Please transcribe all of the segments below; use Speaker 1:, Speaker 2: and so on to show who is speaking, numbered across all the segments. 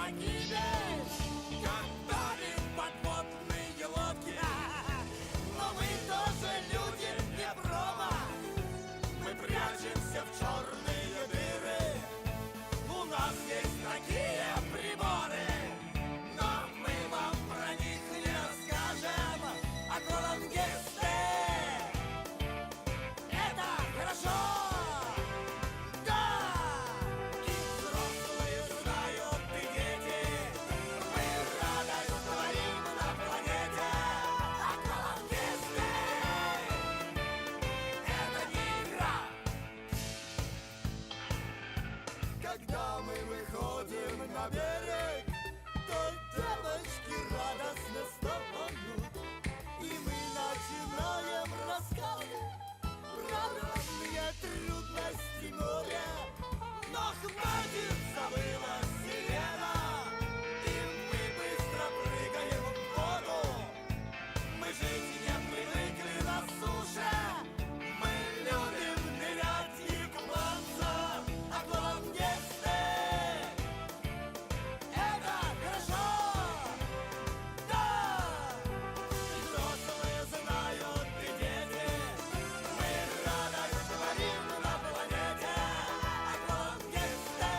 Speaker 1: погибель, как тонем подводные лодки. Но мы тоже люди, не промо. Мы прячемся в черные дыры. У нас есть такие приборы, но мы вам про них не расскажем. Аквалангисты — это хорошо. Да! И взрослые знают, и дети. Мы радость творим на планете. Аквалангисты — это не игра. Когда мы выходим на берег, то девочки радостно встают, и мы начинаем рассказывать про разные трудности моря. Но хватит, забыла сирена, и мы быстро прыгаем в воду. Мы жить не привыкли на суше, мы любим нырять и купаться. Аквалангисты — это хорошо. Да! И взрослые знают, и дети. Мы радость творим на планете. Аквалангисты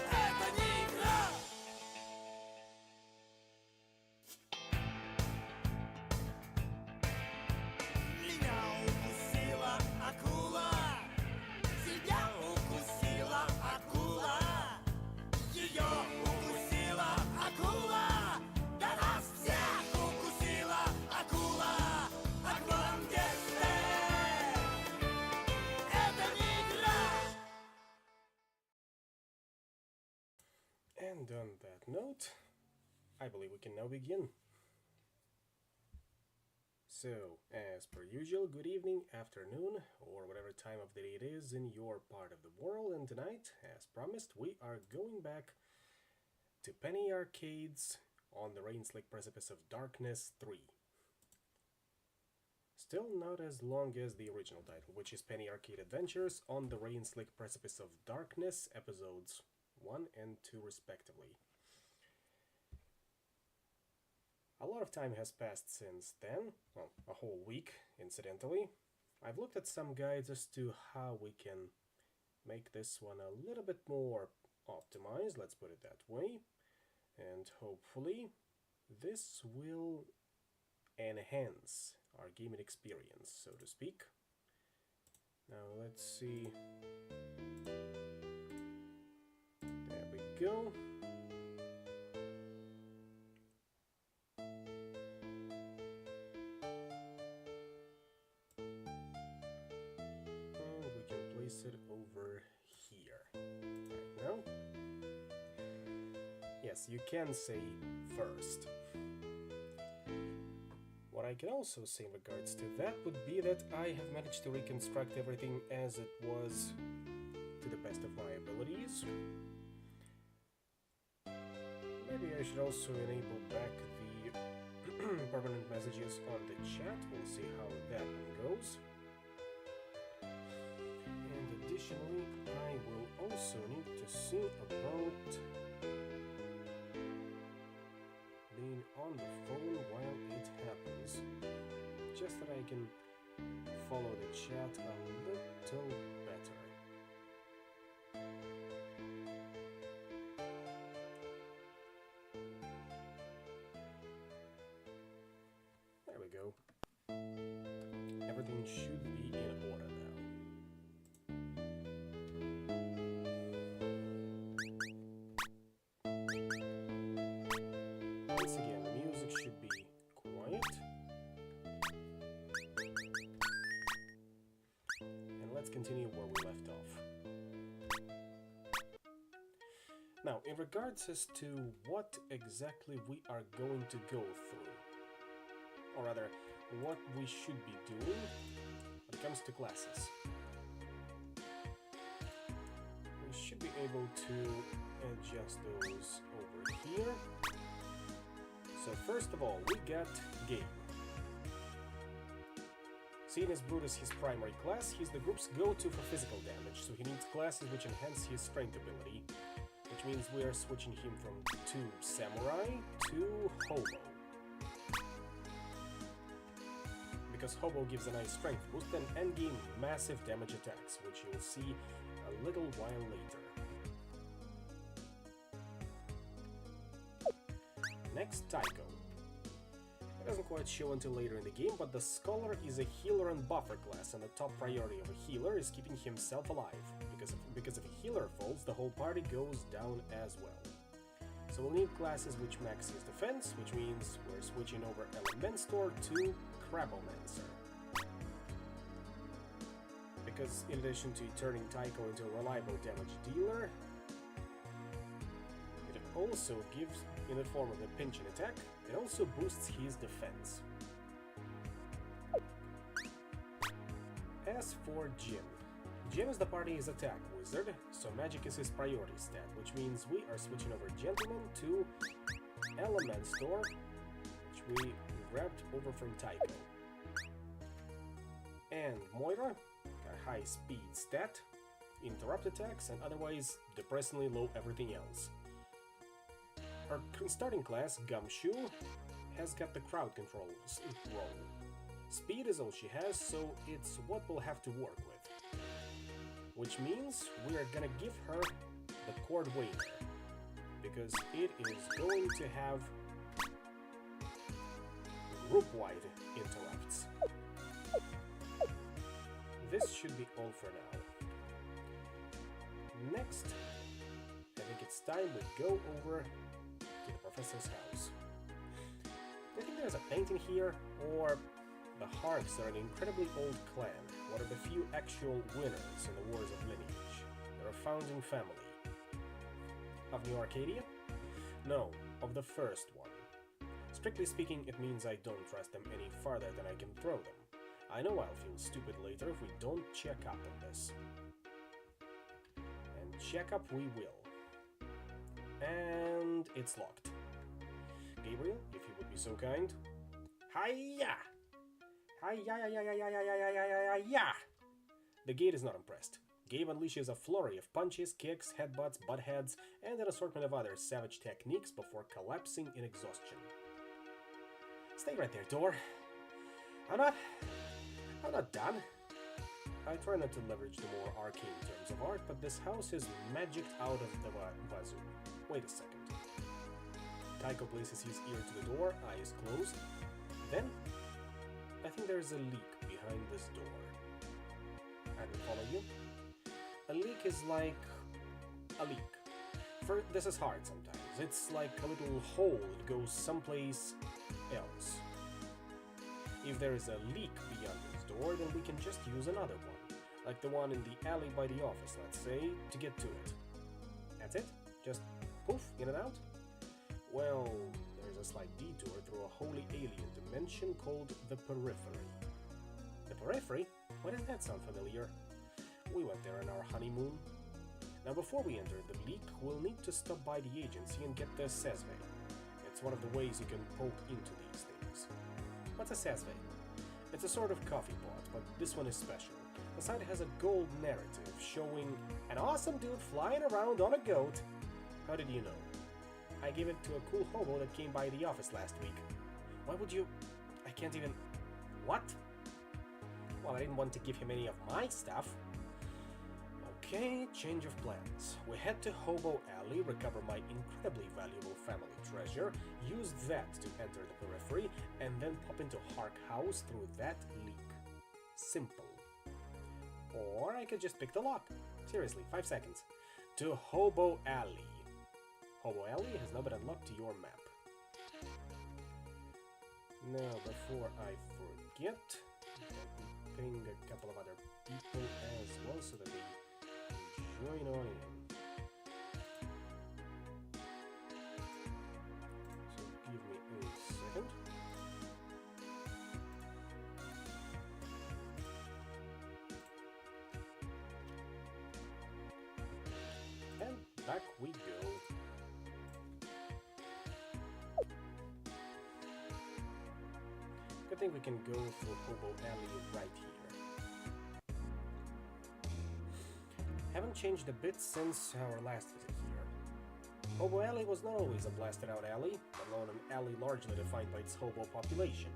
Speaker 1: — это не игра. Меня укусила акула. Тебя укусила акула. Ее укусила акула. Да нас всех укусила акула. Аквалангисты — это не игра.
Speaker 2: And on that note, I believe we can now begin. So, as per usual, good evening, afternoon, or whatever time of the day it is in your part of the world, and tonight, as promised, we are going back to Penny Arcade's On the Rain-Slick Precipice of Darkness 3. Still not as long as the original title, which is Penny Arcade Adventures on the Rain-Slick Precipice of Darkness, episodes 1 and 2 respectively. A lot of time has passed since then, well, a whole week, incidentally. I've looked at some guides as to how we can make this one a little bit more optimized, let's put it that way, and hopefully this will enhance our gaming experience, so to speak. Now let's see. There we go. And we can place it over here. Right now. Yes, you can say first. What I can also say in regards to that would be that I have managed to reconstruct everything as it was to the best of my abilities. Maybe I should also enable back the permanent messages on the chat. We'll see how that one goes. And additionally, I will also need to see about being on the phone while it happens, just that I can follow the chat a little better. There we go. Everything should be in order now. Once again, the music should be quiet. And let's continue where we left off. Now, in regards as to what exactly we are going to go through, or rather, what we should be doing when it comes to classes. We should be able to adjust those over here. So first of all, we got Game. Seeing as Brute is his primary class, he's the group's go-to for physical damage, so he needs classes which enhance his strength ability, which means we are switching him from 2 samurai to hobo. Because hobo gives a nice strength boost and gain massive damage attacks, which you'll see a little while later. Next, Tycho. It doesn't quite show until later in the game, but the Scholar is a healer and buffer class, and the top priority of a healer is keeping himself alive. Because if a healer falls, the whole party goes down as well. So we'll need classes which max his defense, which means we're switching over Elementor to Crabomancer. Because in addition to turning Tycho into a reliable damage dealer, it also gives, in the form of a pinching attack, it also boosts his defense. As for Jim, Jim is the party's attack wizard, so magic is his priority stat, which means we are switching over Gentleman to Elementor, which we grabbed over from Tycho. And Moira, a high speed stat, interrupt attacks, and otherwise depressingly low everything else. Our starting class, Gumshoe, has got the crowd control role. Speed is all she has, so it's what we'll have to work with. Which means we are gonna give her the Cord Waver, because it is going to have group-wide interrupts. This should be all for now. Next, I think it's time we go over to the professor's house. I think there's a painting here, or the Harks are an incredibly old clan, one of the few actual winners in the Wars of Lineage. They're a founding family. Of New Arcadia? No, of the first one. Strictly speaking, it means I don't trust them any farther than I can throw them. I know I'll feel stupid later if we don't check up on this. And check up we will. And it's locked. Gabriel, if you would be so kind. Hiya! Hiya! The gate is not impressed. Gabe unleashes a flurry of punches, kicks, headbutts, butt heads, and an assortment of other savage techniques before collapsing in exhaustion. Stay right there, door. I'm not done. I try not to leverage the more arcane terms of art, but this house is magicked out of the wazoo. Wait a second. Tycho places his ear to the door, eyes closed. Then, I think there's a leak behind this door. I don't follow you. A leak is like a leak. This is hard sometimes. It's like a little hole that goes someplace else. If there is a leak beyond this door, then we can just use another one. Like the one in the alley by the office, let's say, to get to it. That's it? Just poof, in and out? Well, there's a slight detour through a wholly alien dimension called the Periphery. The Periphery? Why does that sound familiar? We went there on our honeymoon. Now before we enter the leak, we'll need to stop by the agency and get the Sesve. It's one of the ways you can poke into these things. What's a Sesve? It's a sort of coffee pot, but this one is special. The site has a gold narrative showing an awesome dude flying around on a goat. How did you know? I gave it to a cool hobo that came by the office last week. Why would you... I can't even... What? Well, I didn't want to give him any of my stuff. Okay, change of plans. We head to Hobo Alley, recover my incredibly valuable family treasure, use that to enter the Periphery, and then pop into Hark House through that leak. Simple. Or I could just pick the lock. Seriously, 5 seconds. To Hobo Alley. Hobo Alley has now been unlocked to your map. Now, before I forget, let me ping a couple of other people as well so that they join on in. So give me a second. And back we go. I think we can go through Hobo Alley right here. Haven't changed a bit since our last visit here. Hobo Alley was not always a blasted-out alley, let alone an alley largely defined by its hobo population.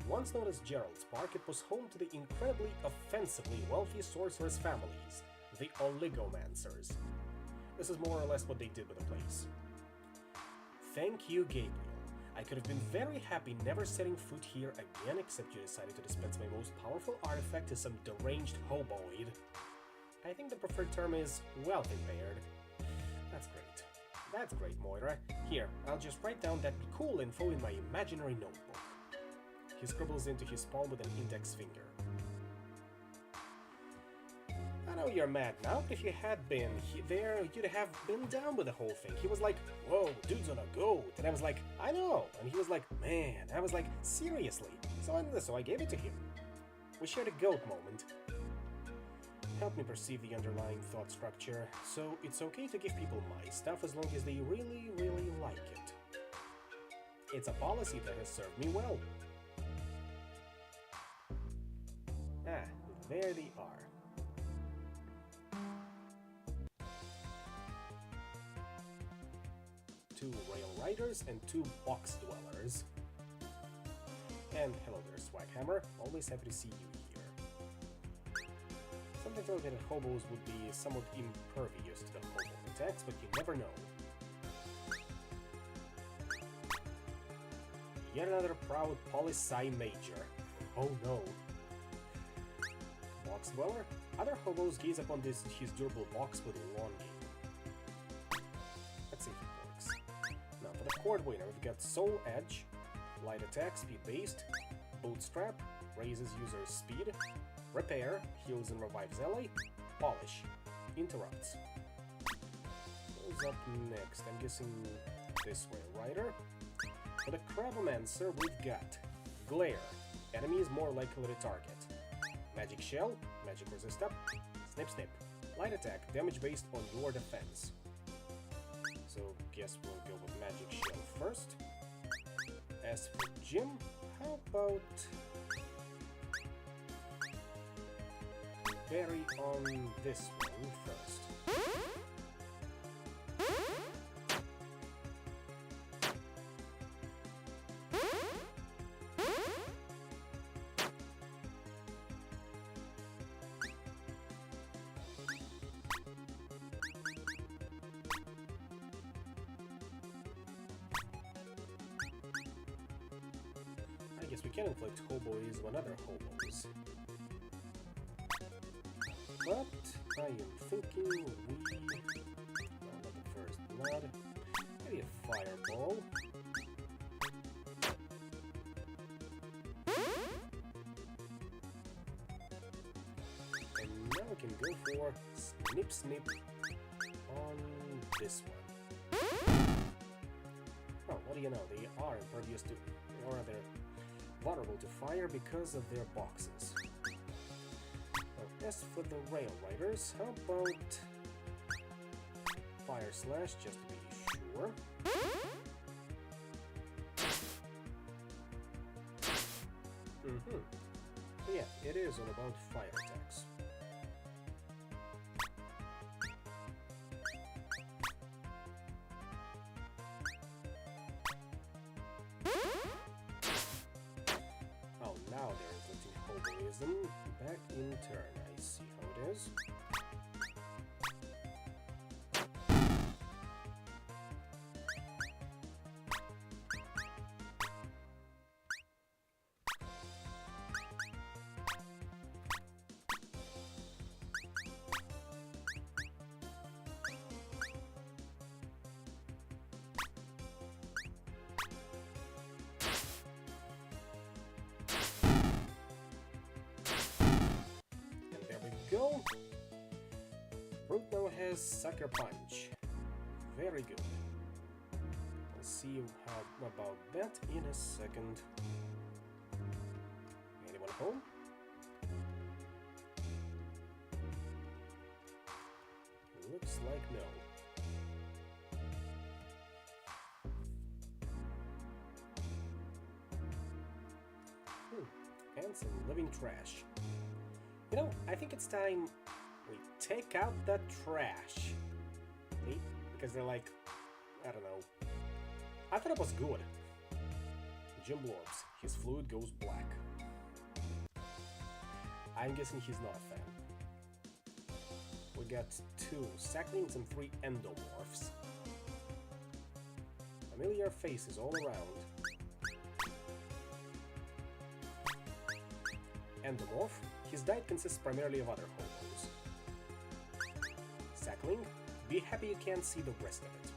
Speaker 2: Once known as Gerald's Park, it was home to the incredibly offensively wealthy sorceress families, the Oligomancers. This is more or less what they did with the place. Thank you, Gabriel. I could have been very happy never setting foot here again, except you decided to dispense my most powerful artifact to some deranged hoboid. I think the preferred term is wealth impaired. That's great. That's great, Moira. Here, I'll just write down that cool info in my imaginary notebook. He scribbles into his palm with an index finger. I know you're mad now, but if you had been there, you'd have been down with the whole thing. He was like, whoa, dude's on a goat. And I was like, I know. And he was like, man. I was like, seriously. So I gave it to him. We shared a goat moment. Help me perceive the underlying thought structure. So it's okay to give people my stuff as long as they really, really like it. It's a policy that has served me well. Ah, there they are. Two rail riders and two box dwellers. And hello there, Swaghammer. Always happy to see you here. Something tells me that hobos would be somewhat impervious to the hobo attacks, but you never know. Yet another proud poli-sci major. Oh no. Box dweller? Other hobos gaze upon his durable box with longing. Let's see if it works. Now for the cord winner, we've got Soul Edge, Light Attack, Speed Based, Bootstrap, raises user's speed, Repair, heals and revives ally, Polish, interrupts. Who's up next? I'm guessing this way, Rider. For the Crabomancer, we've got Glare, enemies more likely to target. Magic Shell, magic resist up, Snip Snip, light attack, damage based on your defense. So guess we'll go with Magic Shell first. As for Jim, how about Berry on this one first? I guess we can inflict hoboes on other hobos. But I am thinking we... well, not the first blood. Maybe a fireball. And now we can go for Snip Snip on this one. Oh, what do you know? They are impervious to... or rather, vulnerable to fire because of their boxes. Now, as for the rail riders, how about Fire Slash, just to be sure. Yeah, it is all about fire attacks. Oh, now they're inflicting hoboism back in turn. I see how it is. Go. Brute now has Sucker Punch. Very good. We'll see how about that in a second. Anyone home? Looks like no. And some living trash. You know, I think it's time we take out the trash. See? Because they're like, I don't know. I thought it was good. Jim Blorbs. His fluid goes black. I'm guessing he's not a fan. We got 2 Sacklings and 3 Endomorphs. Familiar faces all around. Endomorph. His diet consists primarily of other hobos. Sackling. Be happy you can't see the rest of it.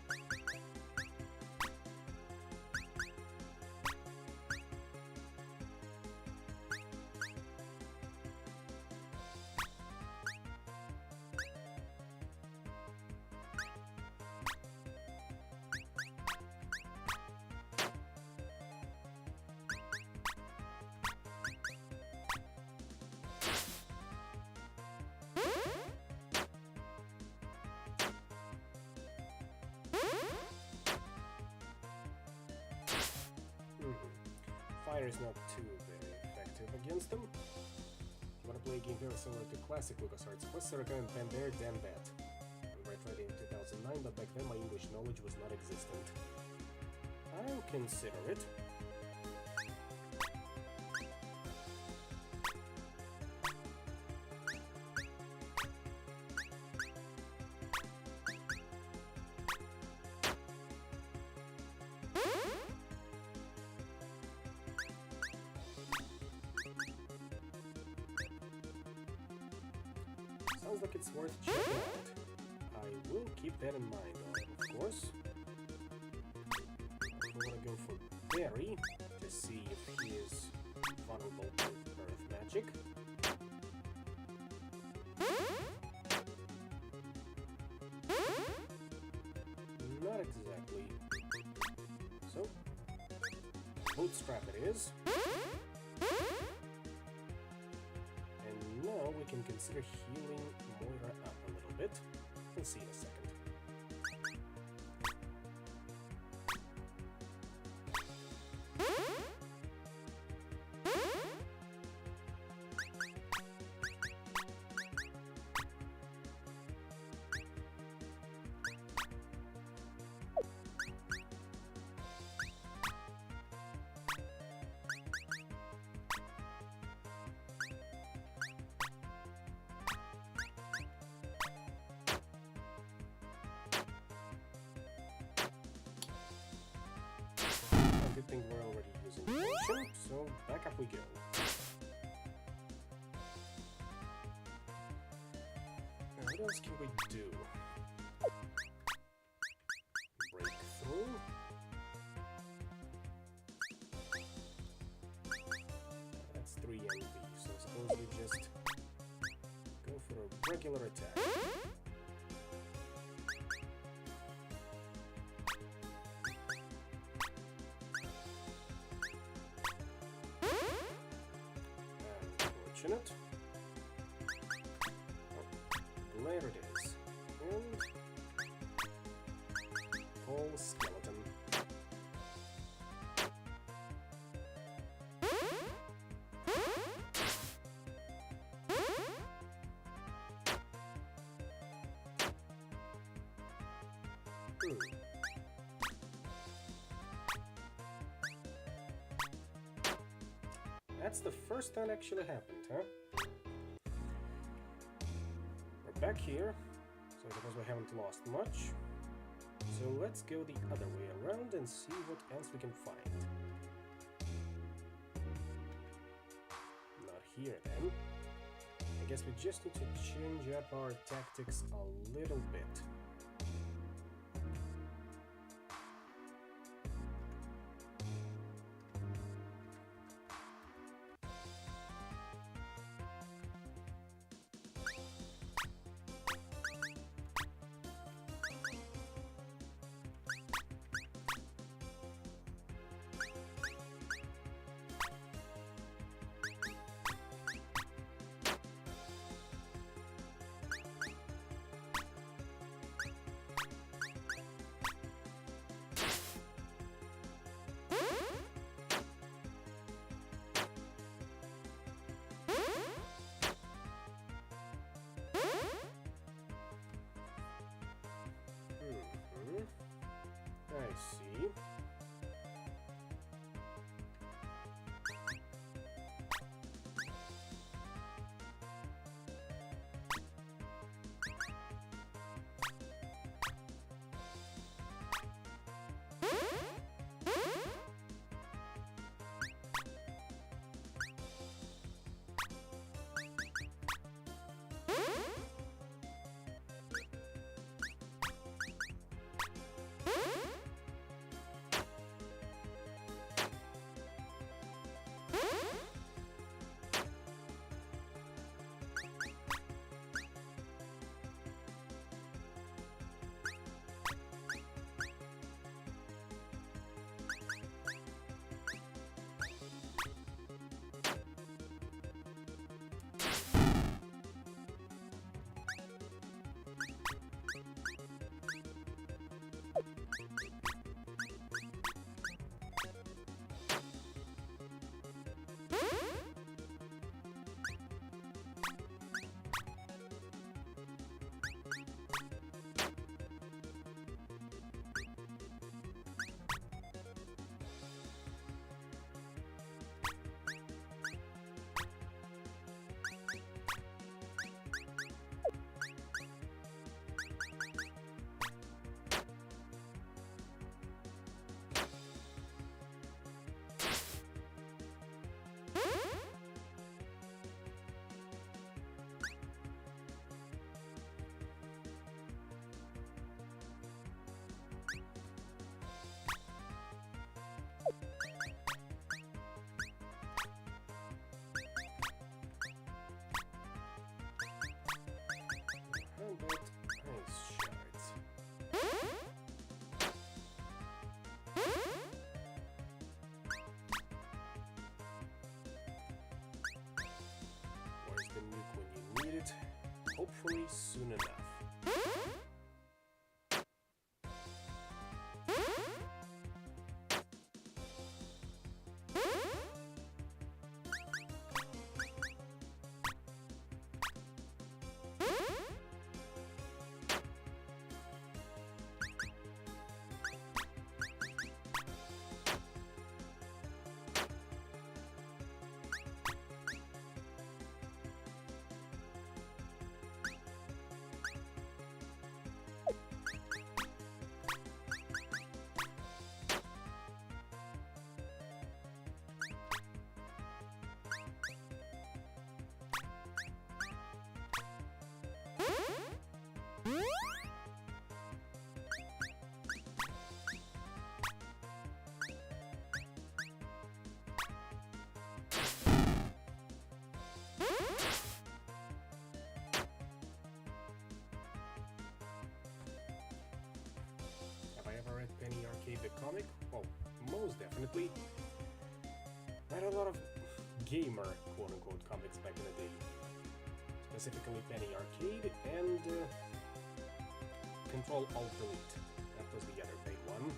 Speaker 2: Fire is not too very effective against them. You wanna play a game very similar to classic LucasArts quests, I recommend Pen There, Damn That. I read it in 2009, but back then my English knowledge was not existent. I'll consider it. Sounds like it's worth checking out. I will keep that in mind, of course. I want to go for Barry to see if he is vulnerable to Earth magic. Not exactly. So, Bootstrap it is. And now we can consider healing Moira up a little bit. We'll see in a second. Good thing we're already using potion, so back up we go. Now what else can we do? Breakthrough. That's 3 NV, so I suppose we just go for a regular attack. Unfortunate. Oh, there it is. And whole skeleton. That's the first that actually happened, huh? We're back here, so I suppose we haven't lost much. So let's go the other way around and see what else we can find. Not here then. I guess we just need to change up our tactics a little bit. the nuke when you need it, hopefully soon enough. Have I ever read Penny Arcade the comic? Well, most definitely. I read a lot of gamer quote-unquote comics back in the day. Specifically Penny Arcade and Control Alt Delete. That was the other big one.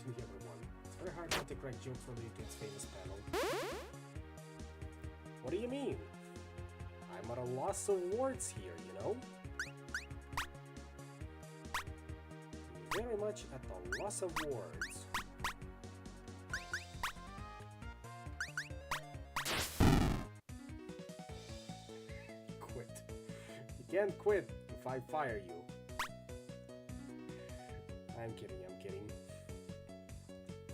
Speaker 2: The other one. It's very hard not to crack jokes related to its famous panel. What do you mean? I'm at a loss of words here, you know? Very much at a loss of words. Quit. You can't quit if I fire you. I'm kidding, I'm kidding.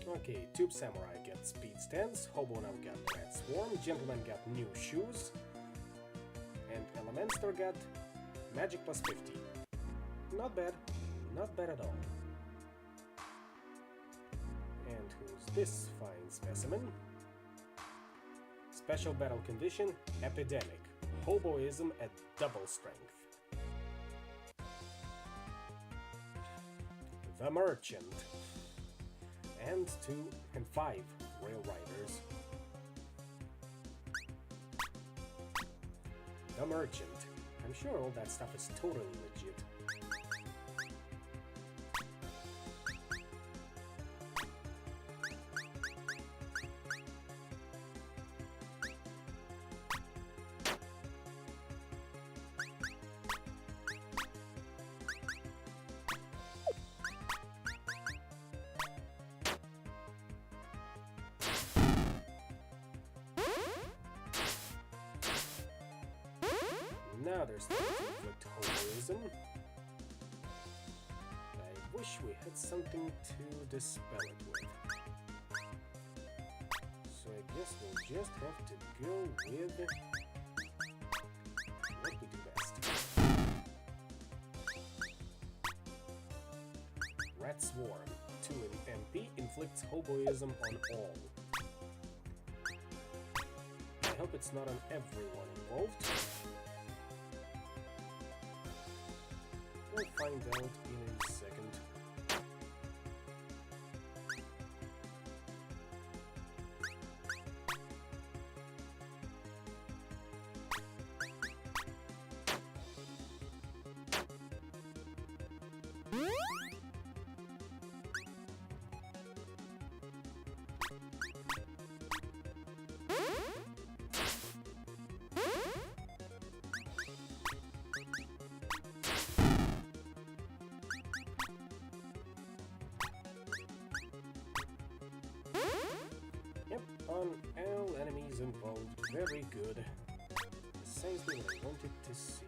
Speaker 2: Okay, Tube Samurai got speed stance, Hobo now got Red Swarm, Gentleman got new shoes, and Elementor got Magic plus 50. Not bad, not bad at all. And who's this fine specimen? Special battle condition, Epidemic. Hoboism at double strength. The Merchant. And 2 and 5 Rail Riders. The Merchant. I'm sure all that stuff is totally legit. Now there's time to inflict hoboism. I wish we had something to dispel it with. So I guess we'll just have to go with what we do best. Rat Swarm. 2 in MP inflicts hoboism on all. I hope it's not on everyone involved. We'll find out in a second. on, all enemies involved, very good. Precisely what I wanted to see.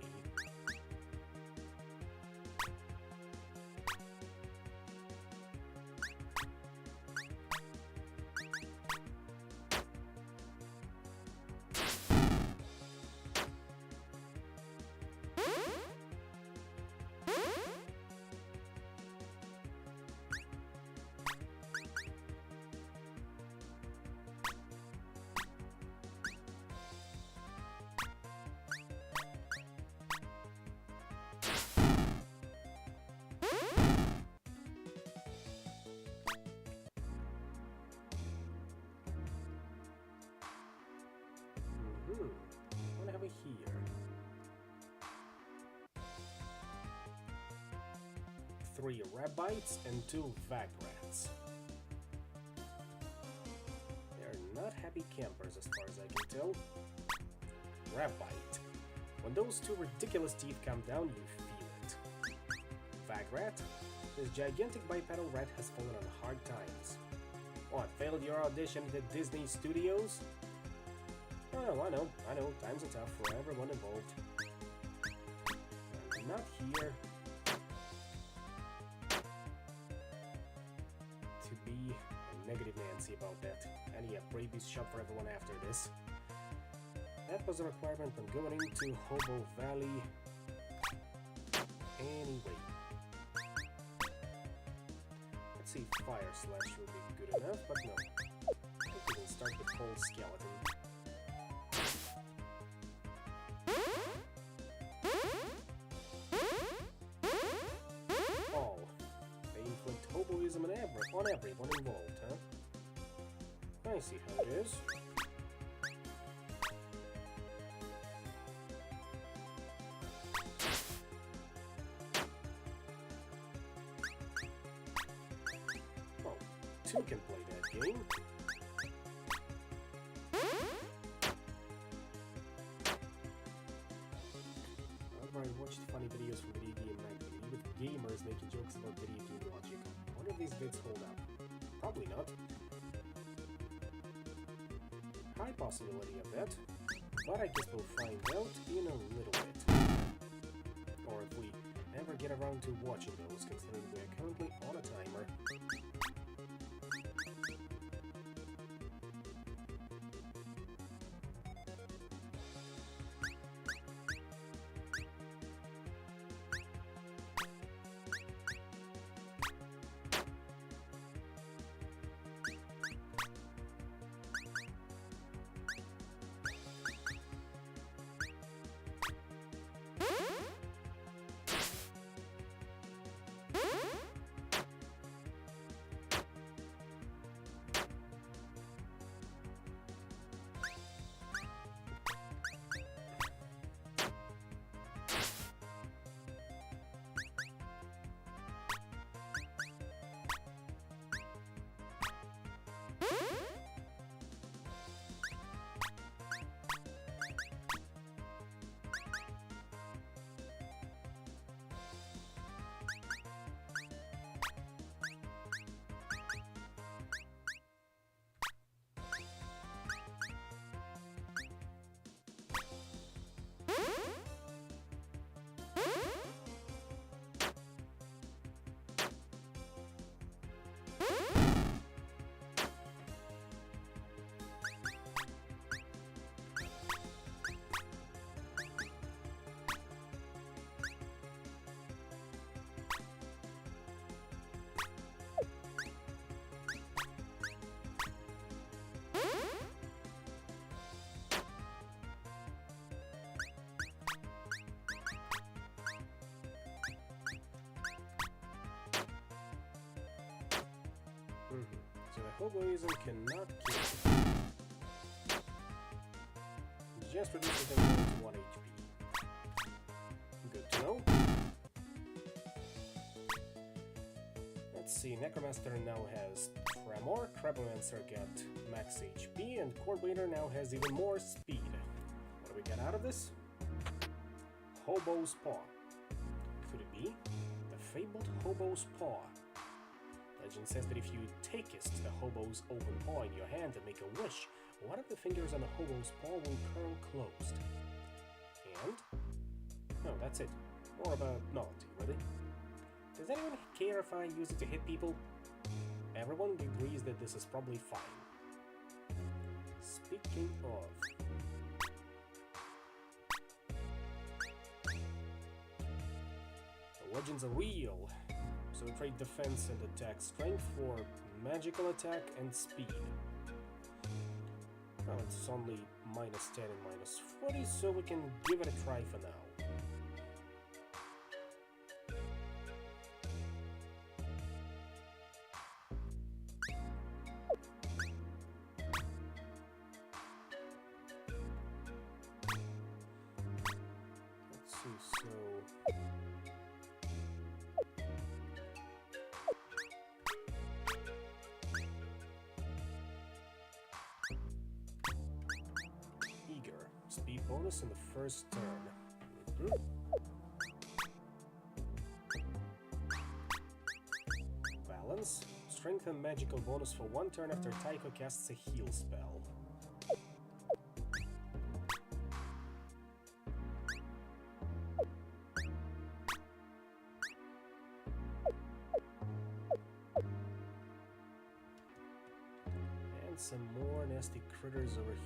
Speaker 2: What do I have here? 3 rabbits and 2 vagrants. They're not happy campers as far as I can tell. Rabbite. When those 2 ridiculous teeth come down, you feel it. Vagrat. This gigantic bipedal rat has fallen on hard times. What, failed your audition at Disney Studios? Oh, I know. Times are tough for everyone involved. I'm not here to be a negative Nancy about that. And yeah, rabies shot for everyone after this. That was a requirement when going into Hobo Valley. Anyway. Let's see if Fire Slash will be good enough, but no. I think we can start with Cold Skeleton. On everyone involved, huh? I see how it is. Oh, 2 can play that game. However, I watched funny videos from Video Game Magazine with gamers making jokes about video game logic. What if these bits hold up? Probably not. High possibility of that, but I guess we'll find out in a little bit. Or if we ever get around to watching those, considering we are currently on a timer. So the Hoboism cannot kill. Just reduces them down to 1 HP. Good to know. Let's see, Necromancer now has Tremor, Crabomancer got max HP, and Cordwainer now has even more speed. What do we get out of this? Hobo's Paw. Could it be? The fabled Hobo's Paw. Legend says that if you takest the hobo's open paw in your hand and make a wish, one of the fingers on the hobo's paw will curl closed. And? No, that's it. More of a novelty, really. Does anyone care if I use it to hit people? Everyone agrees that this is probably fine. Speaking of... the legends are real, so we trade defense and attack strength for magical attack and speed. Well, it's only -10 and -40, so we can give it a try for now. Speed bonus in the first turn. Balance. Strength and magical bonus for 1 turn after Taiko casts a heal spell. And some more nasty critters over here.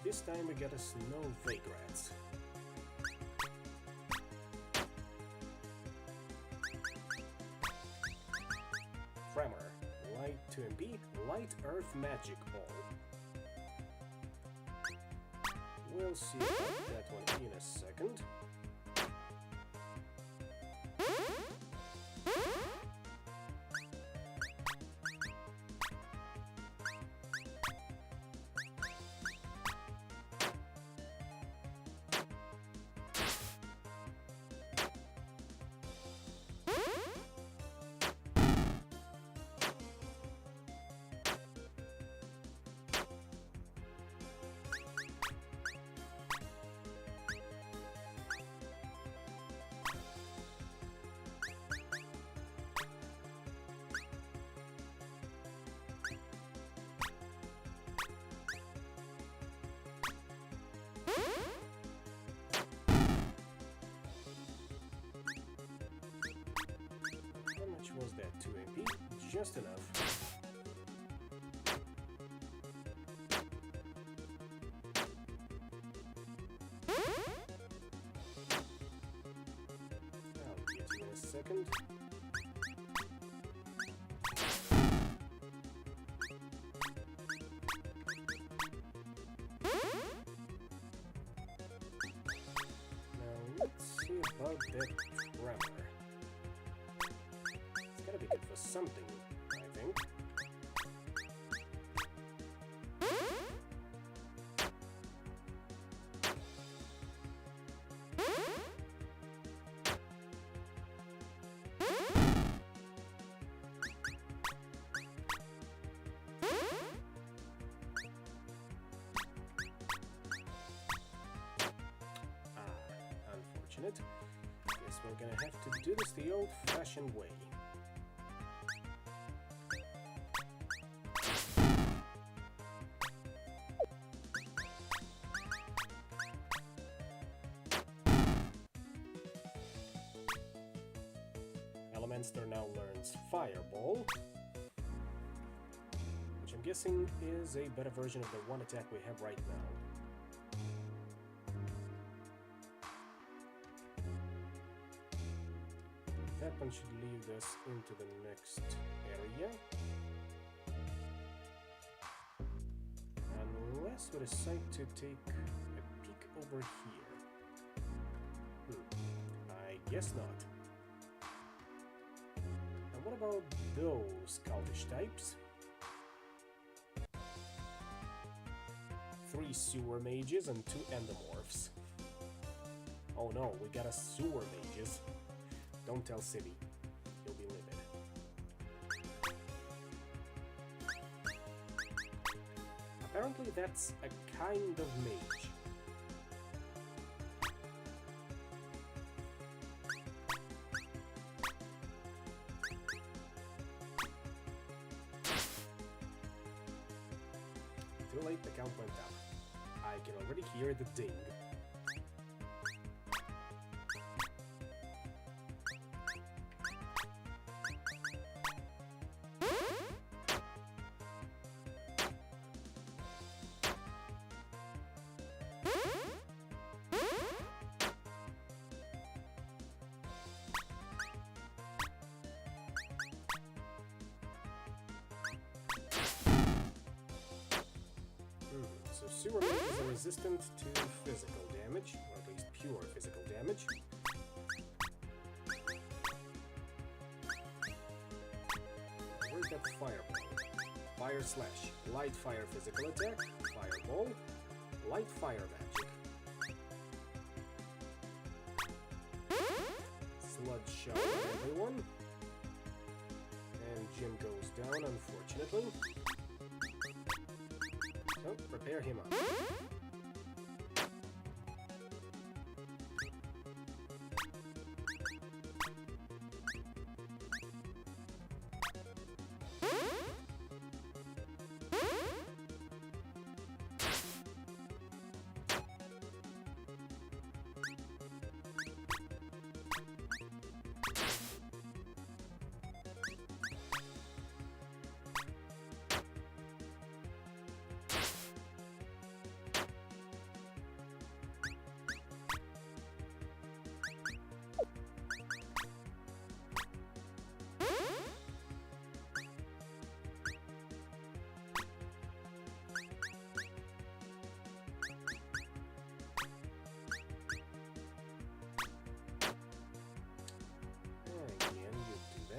Speaker 2: This time we get us no vagrants. Tremor. Light 2 MP, Light Earth Magic Ball. We'll see about that one in a second. Was that 2 AP? Just enough. I'll get you in a second. Now let's see about that tremor. Gotta be good for something, I think. Unfortunate. Guess we're gonna have to do this the old-fashioned way. Elemenster now learns Fireball, which I'm guessing is a better version of the one attack we have right now. That one should lead us into the next area. Unless we decide to take a peek over here. I guess not. And what about those cultish types? 3 sewer mages and 2 endomorphs. Oh no, we got a sewer mages. Don't tell City. You'll be livid. Apparently that's a kind of mage. Too late, the count went up. I can already hear the ding. So sewer mages are resistant to physical damage, or at least pure physical damage. Where's that fireball? Fire slash. Light fire physical attack. Fireball. Light fire magic. Sludge shower everyone. And Jim goes down, unfortunately. So, prepare him up.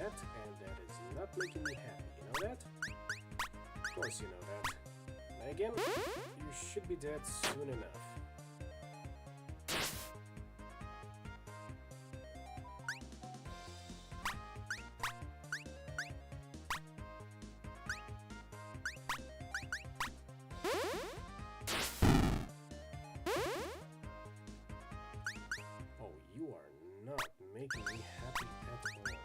Speaker 2: And that is not making me happy, you know that? Of course you know that. Again, you should be dead soon enough. Oh, you are not making me happy at all.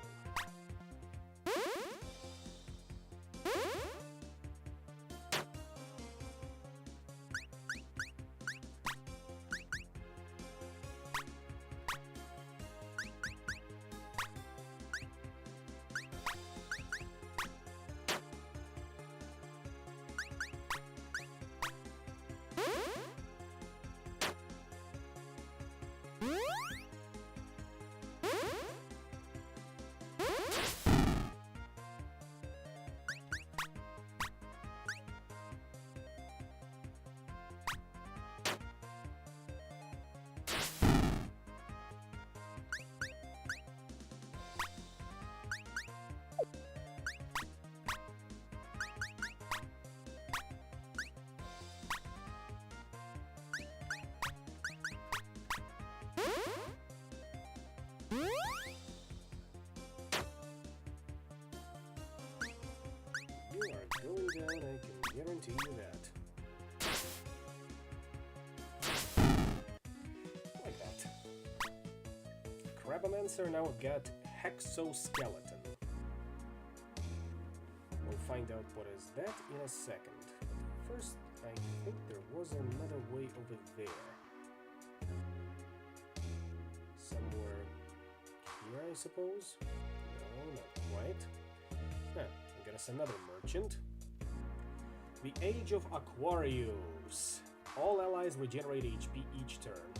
Speaker 2: You are going down, I can guarantee you that. Like that. Crabomancer now got Hexoskeleton. We'll find out what is that in a second. But first, I think there was another way over there. Somewhere here, I suppose? No, not quite. Huh. Get us another merchant. The Age of Aquarius. All allies regenerate HP each turn.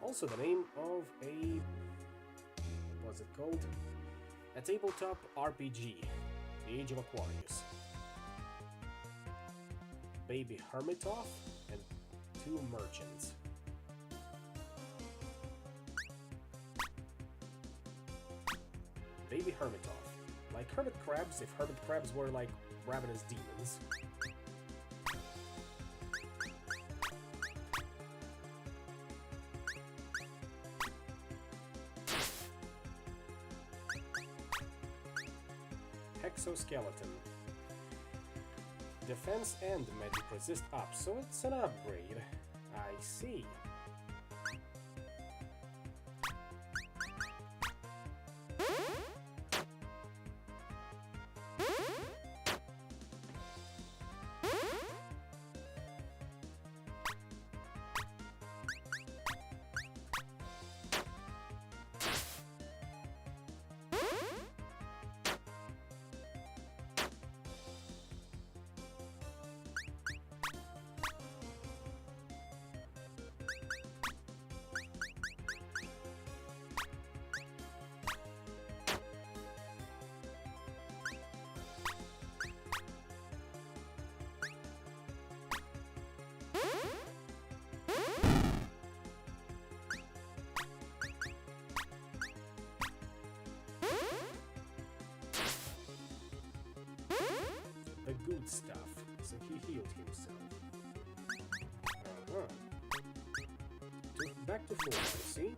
Speaker 2: Also the name of a... what's it called? A tabletop RPG. The Age of Aquarius. Baby Hermitoff and 2 merchants. Baby Hermitoff. Like hermit crabs, if hermit crabs were like ravenous demons. exoskeleton. Defense and magic resist up, so it's an upgrade. I see. The good stuff, so he healed himself. Back to full, I see.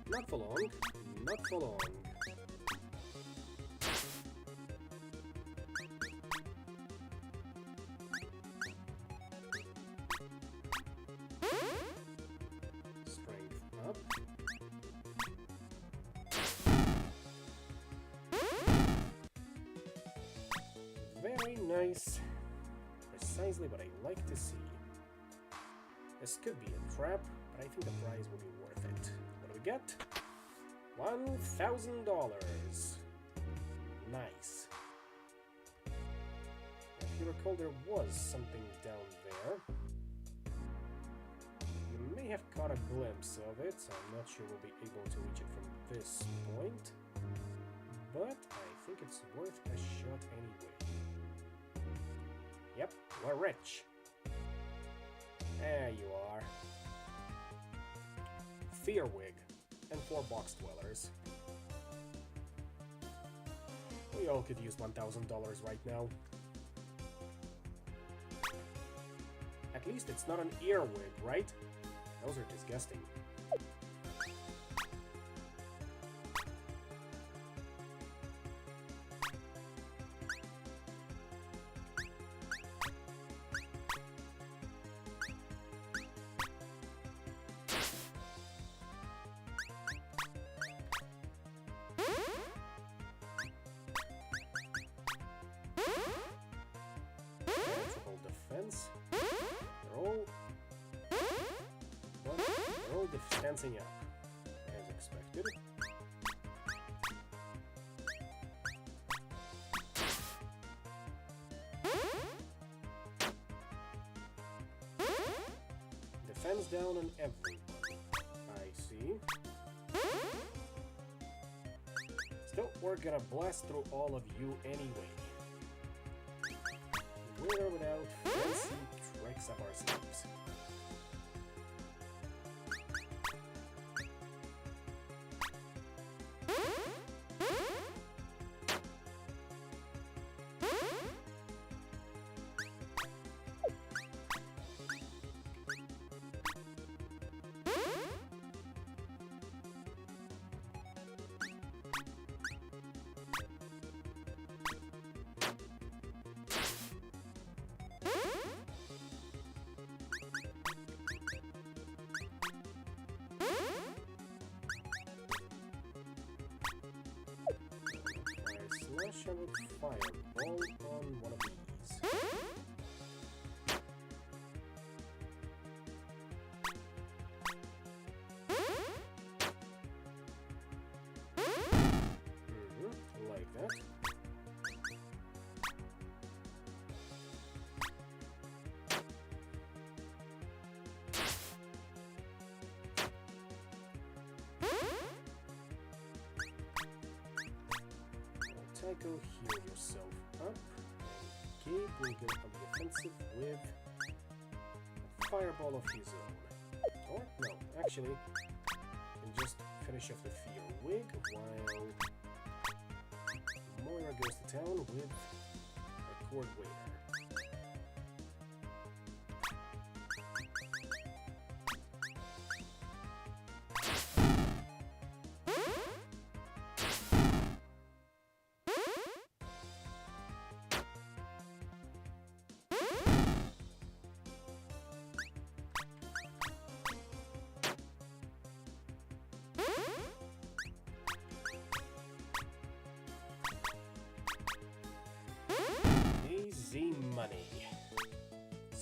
Speaker 2: Not for long, not for long. Strength up. Very nice. Precisely what I like to see. This could be a trap, but I think the prize will be worth it. What do we get? $1,000. Nice. If you recall, there was something down there. You may have caught a glimpse of it, so I'm not sure we'll be able to reach it from this point. But I think it's worth a shot anyway. Yep, we're rich. There you are. Fearwig and 4 box dwellers. We all could use $1,000 right now. At least it's not an earwig, right? Those are disgusting. They're all defensing up, as expected. Defense down on everybody. I see. Still, we're gonna blast through all of you anyway. With or without fancy tricks up our sleeves. Slash and fireball on one of these. Like that. Tycho, heal yourself up. Gabe will go on the offensive with a fireball of his own. Or, no, actually, you can just finish off the fear wig while Moira goes to town with a cord waiter.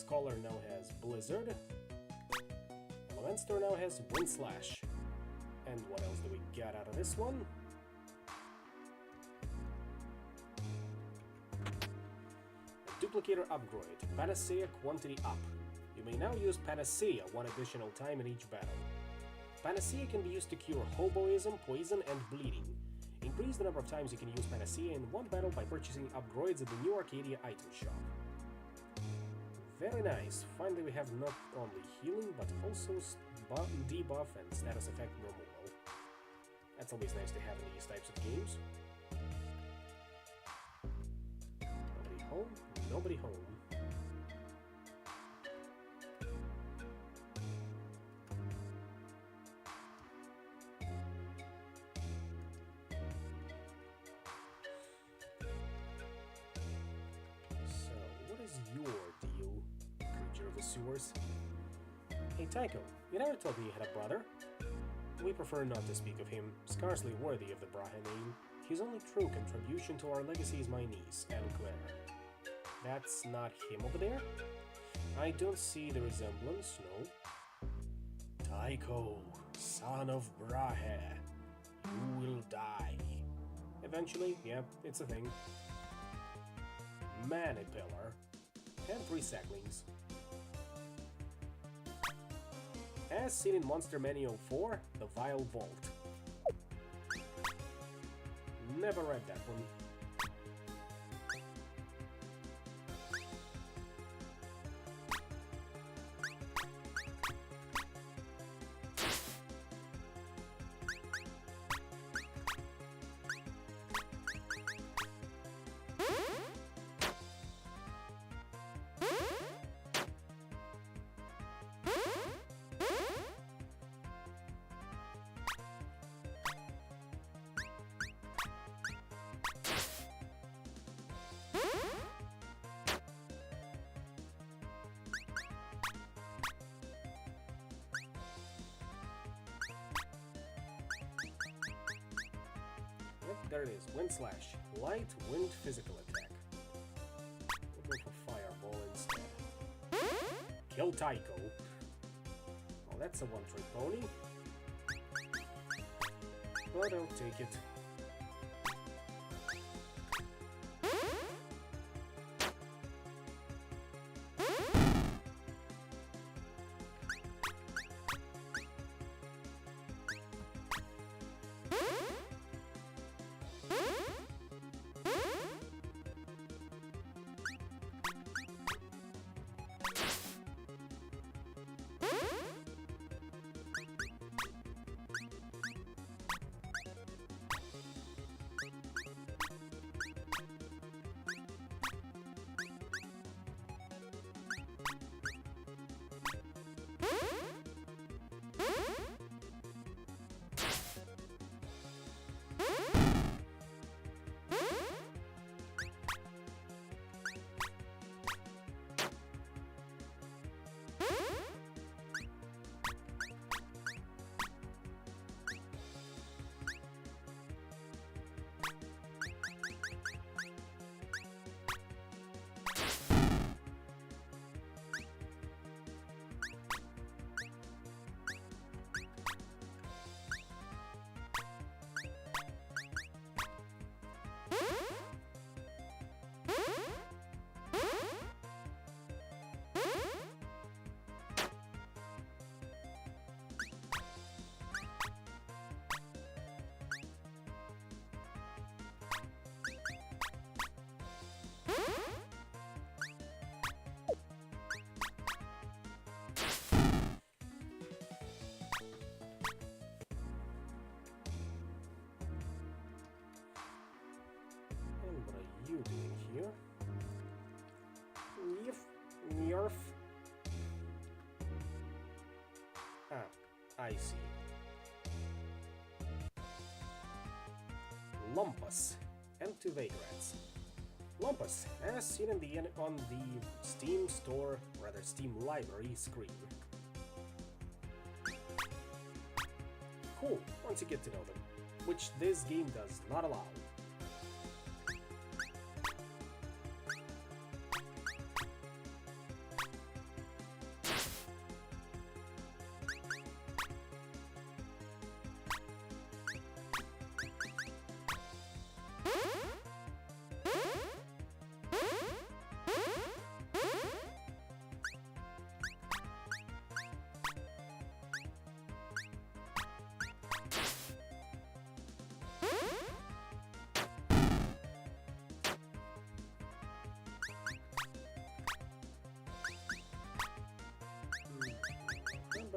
Speaker 2: Scholar now has Blizzard. Elementor now has Wind Slash. And what else do we get out of this one? A Duplicator upgrade. Panacea quantity up. You may now use Panacea one additional time in each battle. Panacea can be used to cure hoboism, poison, and bleeding. Increase the number of times you can use Panacea in one battle by purchasing upgrades at the New Arcadia item shop. Very nice. Finally we have not only healing, but also debuff and status effect removal. That's always nice to have in these types of games. Nobody home? Nobody home. Sewers. Hey Tycho, you never told me you had a brother. We prefer not to speak of him, scarcely worthy of the Brahe name. His only true contribution to our legacy is my niece, Anne Claire. That's not him over there? I don't see the resemblance, no. Tycho, son of Brahe, you will die. Eventually, yeah, it's a thing. Manipillar, and 3 Sacklings. As seen in Monster Manual 4, The Vile Vault. Never read that one. There it is, Wind Slash. Light wind physical attack. We'll go for Fireball instead. Kill Tycho. Oh, that's a one-trick pony. But I'll take it. You doing here? Yerf. Ah, I see. Lumpus and 2 Vagrants. Lumpus, as seen in on the Steam store, rather Steam library screen. Cool, once you get to know them, which this game does not allow.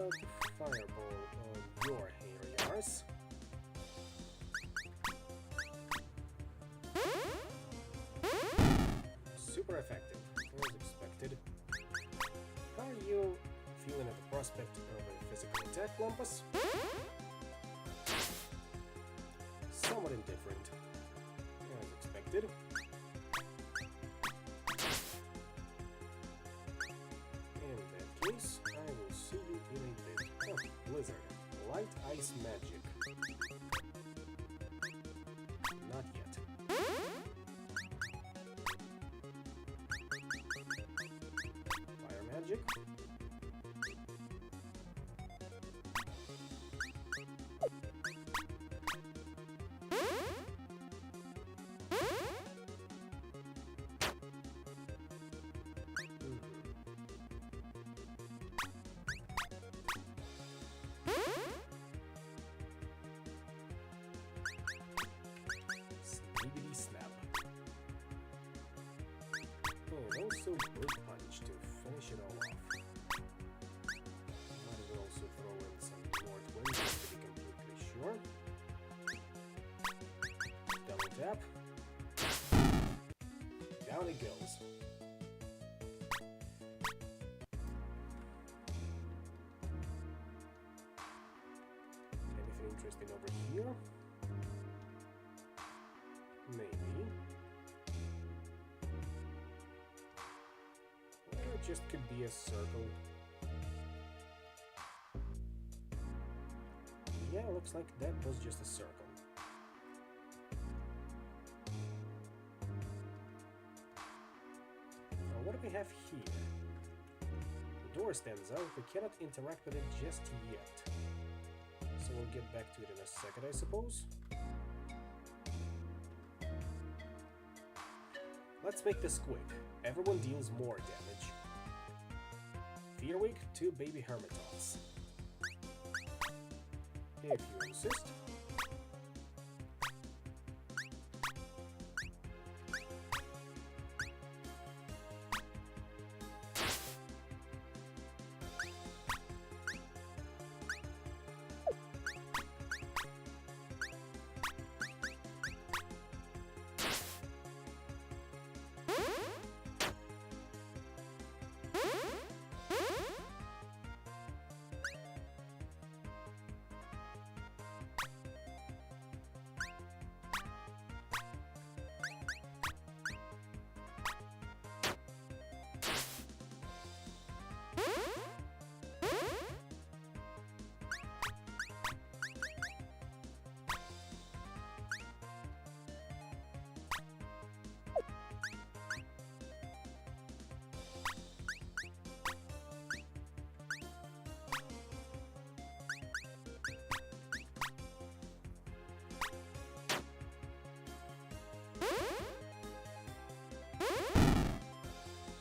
Speaker 2: about the fireball on your hairy arse? Super effective, as expected. How are you feeling at the prospect of a physical attack, Lumpus? Somewhat indifferent, as expected. In that case, I will see you in a bit. Oh, Blizzard. Light ice magic. Not yet. Fire magic. Sneebity snap. And also Bird Punch to finish it all off. Might as well also throw in some North Wind just to be completely sure. Double tap. Down it goes. Anything interesting over here? Maybe. Or it just could be a circle. Yeah, looks like that was just a circle. Now what do we have here? The door stands out, we cannot interact with it just yet. So we'll get back to it in a second, I suppose. Let's make this quick. Everyone deals more damage. Fearwig, 2 baby hermitots. If you insist.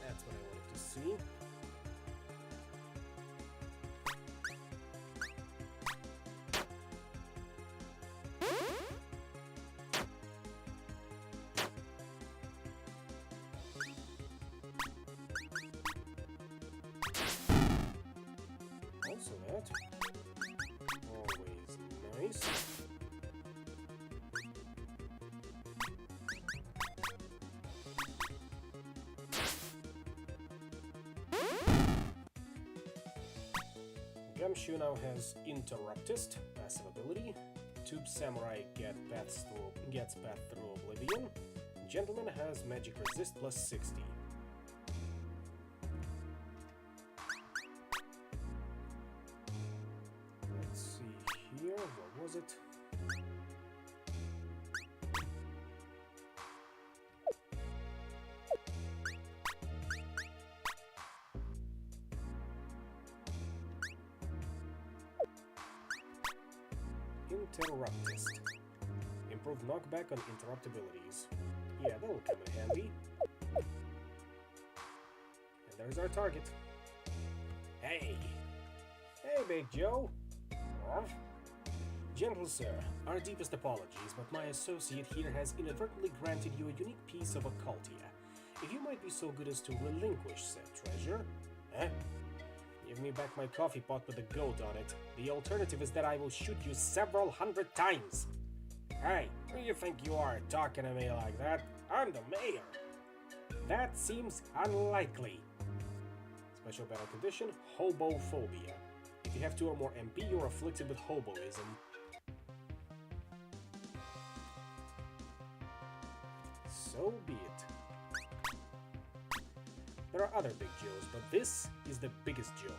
Speaker 2: That's what I wanted to see. Also that. Always nice. Gumshoe now has Interruptist, passive ability. Tube Samurai gets path through Oblivion. Gentleman has Magic Resist plus 60. Let's see here, what was it? Interruptist. Improve knockback on interrupt abilities. Yeah, that'll come in handy. And there's our target. Hey! Hey, Big Joe! Ruff. Gentle sir, our deepest apologies, but my associate here has inadvertently granted you a unique piece of occultia. If you might be so good as to relinquish said treasure... Eh? Give me back my coffee pot with a goat on it. The alternative is that I will shoot you several hundred times. Hey, who do you think you are, talking to me like that? I'm the mayor. That seems unlikely. Special battle condition, hobophobia. If you have 2 or more MP, you're afflicted with hoboism. So be it. There are other Big Joes, but this is the biggest Joe.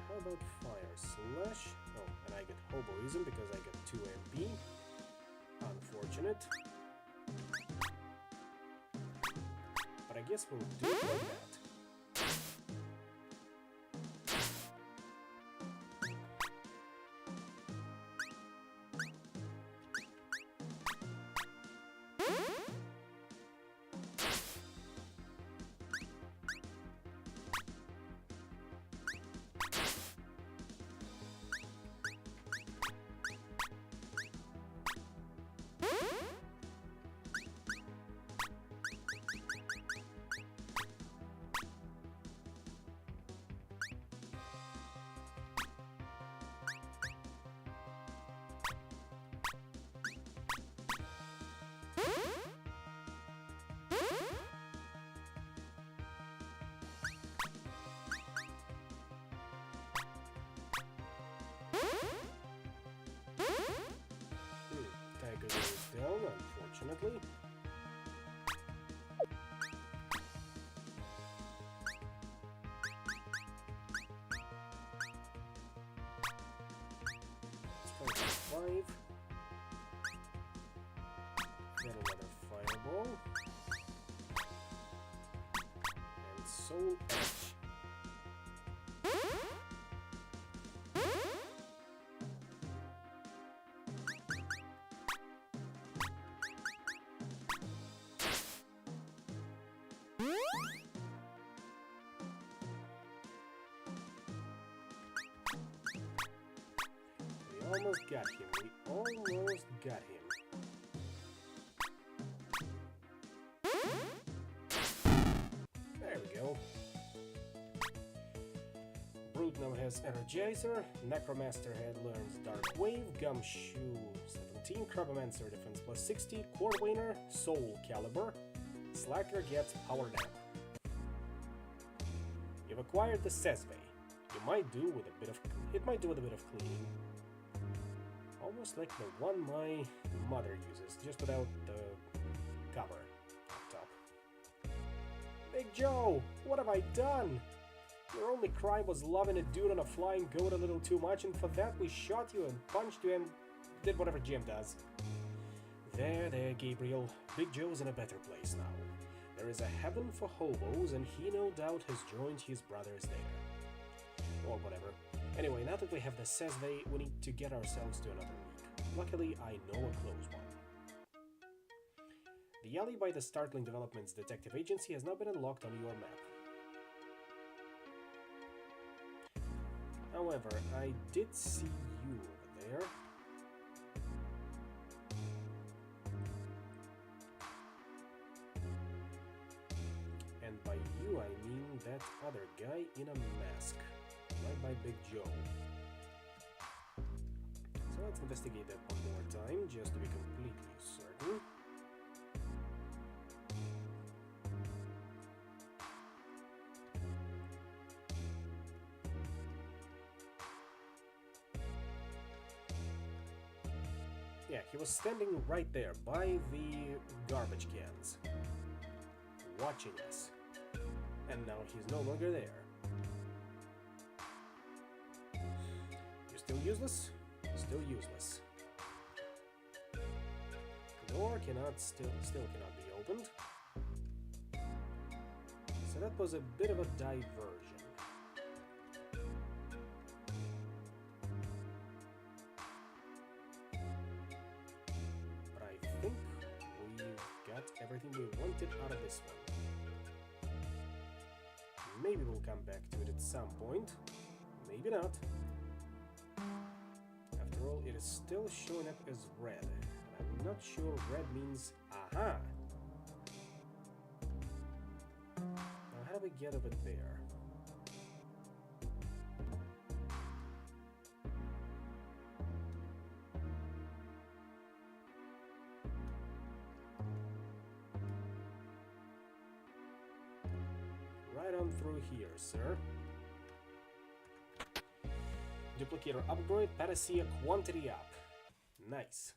Speaker 2: How about fire slash? Oh, and I get hoboism because I get 2 MP. Unfortunate. But I guess we'll do it like that. Tiger goes down, unfortunately. Let's try 5. Get another fireball. And soul edge. We almost got him. We almost got him. There we go. Brute now has Energizer. Necromancer head learns Dark Wave. Gumshoe 17. Crabomancer defense plus 60. Quarterwainer. Soul Caliber. Slacker gets Power Nap. You've acquired the Sesve. It might do with a bit of cleaning. Almost like the one my mother uses, just without the cover up top. Big Joe, what have I done? Your only crime was loving a dude on a flying goat a little too much, and for that we shot you and punched you and did whatever Jim does. There, Gabriel. Big Joe's in a better place now. There is a heaven for hobos, and he no doubt has joined his brothers there. Or whatever. Anyway, now that we have the Sesve, we need to get ourselves to another league. Luckily, I know a close one. The alley by the Startling Developments Detective Agency has now been unlocked on your map. However, I did see you over there. And by you, I mean that other guy in a mask. Right by Big Joe. So let's investigate that one more time, just to be completely certain. Yeah, he was standing right there, by the garbage cans. Watching us. And now he's no longer there. Still useless? Still useless. The door cannot still cannot be opened. So that was a bit of a diversion. But I think we've got everything we wanted out of this one. Maybe we'll come back to it at some point. Maybe not. After all, it is still showing up as red. And I'm not sure red means aha. Now how do we get over there? Right on through here, sir. Duplicator upgrade, Panacea quantity up. Nice.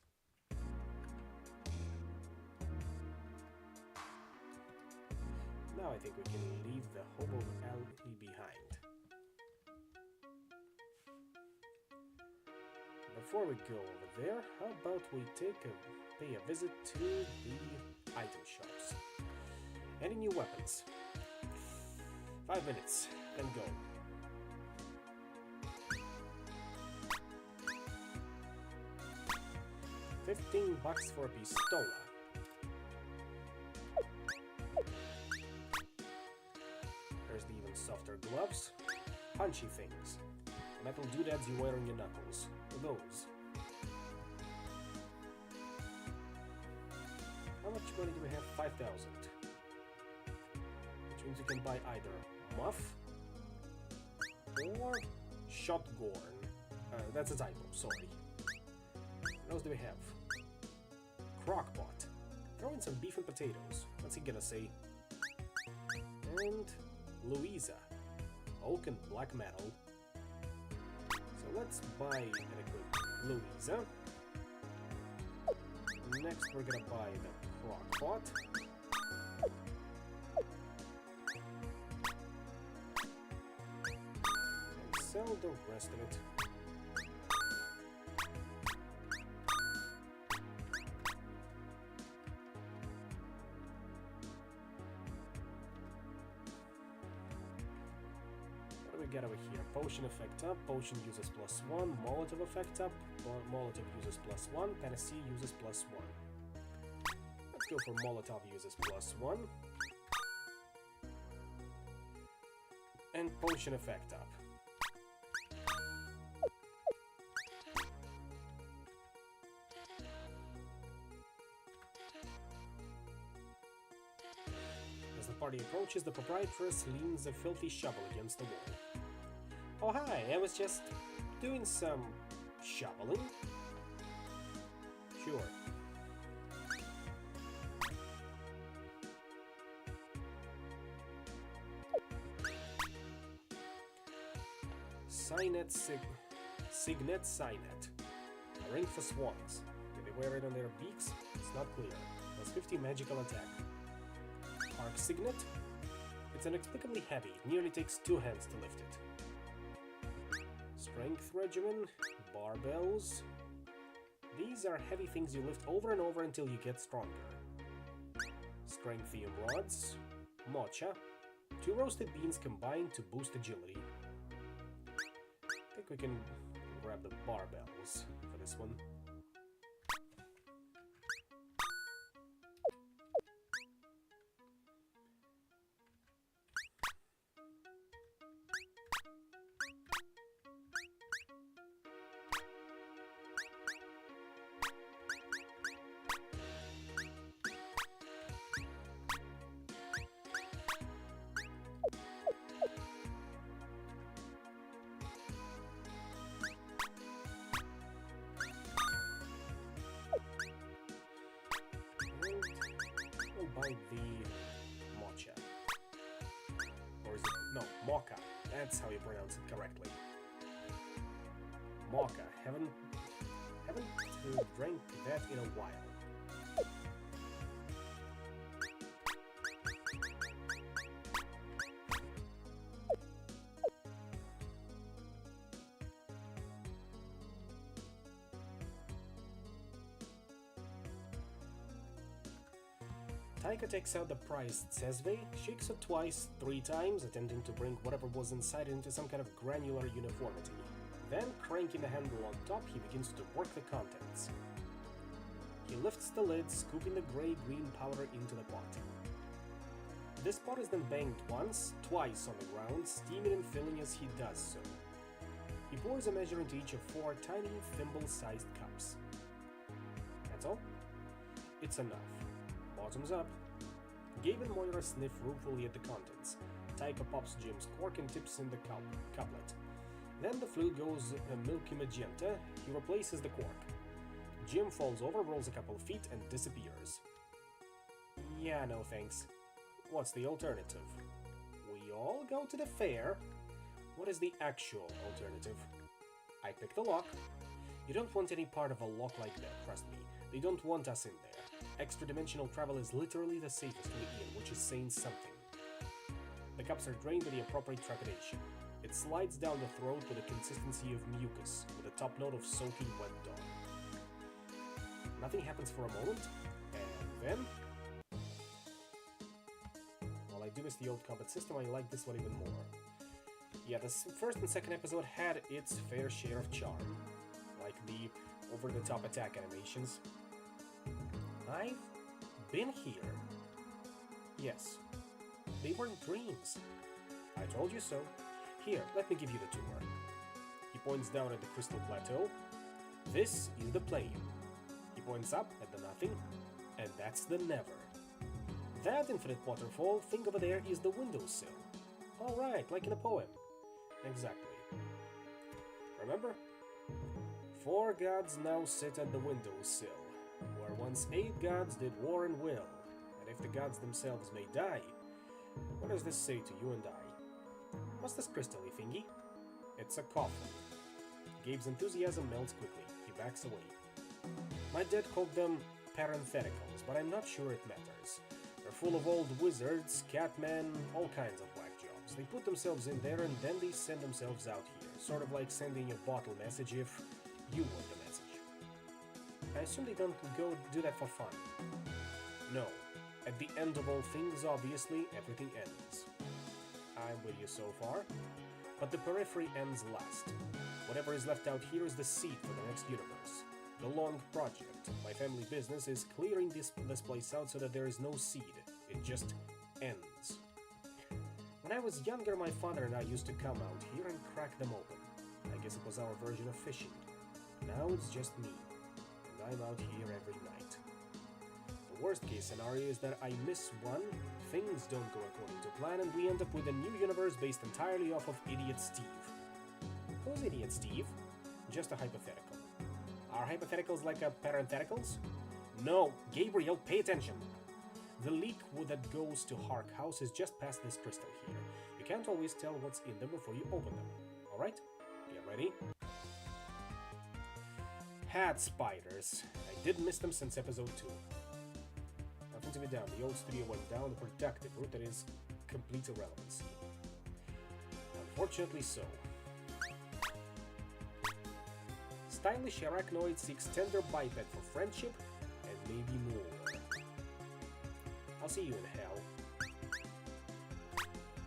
Speaker 2: Now I think we can leave the hobo alley behind. Before we go over there, how about we pay a visit to the item shops. Any new weapons? 5 minutes, and go. $15 for a pistola. There's the even softer gloves. Punchy things. Metal doodads you wear on your knuckles. Those. How much money do we have? 5,000. Which means you can buy either muff or shotgun. That's a typo, sorry. What else do we have? Crockpot. Throw in some beef and potatoes. What's he gonna say? And Louisa. Oak and black metal. So let's buy and equip Louisa. Next we're gonna buy the crockpot. And sell the rest of it. Get over here. Potion effect up, potion uses +1, Molotov effect up, Molotov uses +1, Panacea uses +1. Let's go for Molotov uses +1. And potion effect up. As the party approaches, the proprietress leans a filthy shovel against the wall. Oh hi, I was just doing some shoveling. Sure. Signet Signet. A ring for swans. Do they wear it on their beaks? It's not clear. Plus 50 magical attack. Arc Signet. It's inexplicably heavy. It nearly takes 2 hands to lift it. Strength regimen, barbells. These are heavy things you lift over and over until you get stronger. Strengthium rods, mocha. 2 roasted beans combined to boost agility. I think we can grab the barbells for this one. By the mocha. Or is it? No, mocha. That's how you pronounce it correctly. Mocha. Haven't drank that in a while. Taika takes out the prized Cesve, shakes it twice, 3 times, attempting to bring whatever was inside into some kind of granular uniformity. Then, cranking the handle on top, he begins to work the contents. He lifts the lid, scooping the grey-green powder into the pot. This pot is then banged once, twice on the ground, steaming and filling as he does so. He pours a measure into each of 4 tiny, thimble-sized cups. That's all? It's enough. Bottoms up. Gabe and Moira sniff ruefully at the contents. Taika pops Jim's cork and tips in the couplet. Then the flute goes milky magenta. He replaces the cork. Jim falls over, rolls a couple feet, and disappears. Yeah, no thanks. What's the alternative? We all go to the fair. What is the actual alternative? I pick the lock. You don't want any part of a lock like that, trust me. They don't want us in there. Extra-dimensional travel is literally the safest way in, which is saying something. The cups are drained with the appropriate trepidation. It slides down the throat with the consistency of mucus, with a top note of soaking wet dog. Nothing happens for a moment, and then... While I do miss the old combat system, I like this one even more. Yeah, the first and second episode had its fair share of charm, like the over-the-top attack animations. I've been here. Yes, they weren't dreams. I told you so. Here, let me give you the tour. He points down at the crystal plateau. This is the plane. He points up at the nothing, and that's the never. That infinite waterfall thing over there is the windowsill. All right, like in a poem. Exactly. Remember? 4 gods now sit at the windowsill, where once 8 gods did war and will, and if the gods themselves may die, what does this say to you and I? What's this crystal-y thingy? It's a coffin. Gabe's enthusiasm melts quickly. He backs away. My dad called them parentheticals, but I'm not sure it matters. They're full of old wizards, catmen, all kinds of whack jobs. They put themselves in there and then they send themselves out here, sort of like sending a bottle message if you want the message. I assume they don't go do that for fun. No. At the end of all things, obviously, everything ends. I'm with you so far. But the periphery ends last. Whatever is left out here is the seed for the next universe. The long project. My family business is clearing this place out so that there is no seed. It just ends. When I was younger, my father and I used to come out here and crack them open. I guess it was our version of fishing. Now it's just me. And I'm out here every night. The worst case scenario is that I miss one, things don't go according to plan, and we end up with a new universe based entirely off of Idiot Steve. Who's Idiot Steve? Just a hypothetical. Are hypotheticals like a parentheticals? No, Gabriel, pay attention! The leak that goes to Hark House is just past this crystal here. You can't always tell what's in them before you open them. Alright? Get ready? Hat spiders. I did miss them since episode 2. Nothing to be done. The old studio went down the productive route that is complete irrelevancy. Unfortunately so. Stylish arachnoid seeks tender biped for friendship and maybe more. I'll see you in hell,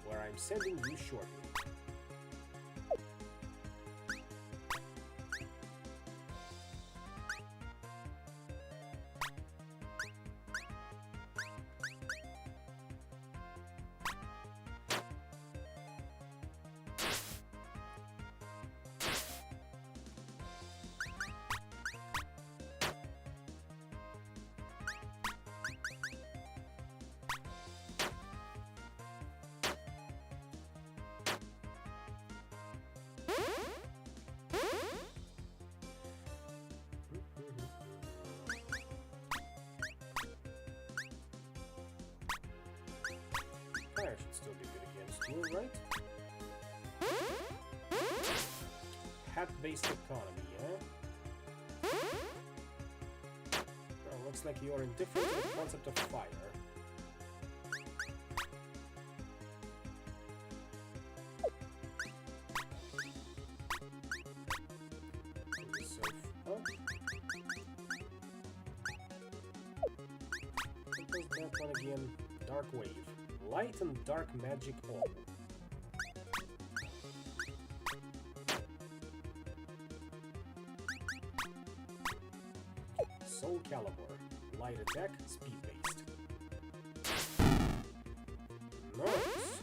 Speaker 2: where I'm sending you shortly. Fire should still be good against you, right? Hat-based economy, eh? Well, looks like you're indifferent to the concept of fire. Put yourself up. What does that one again? Dark Wave. Light and Dark Magic all. Soul Calibur. Light attack, speed based. Nice.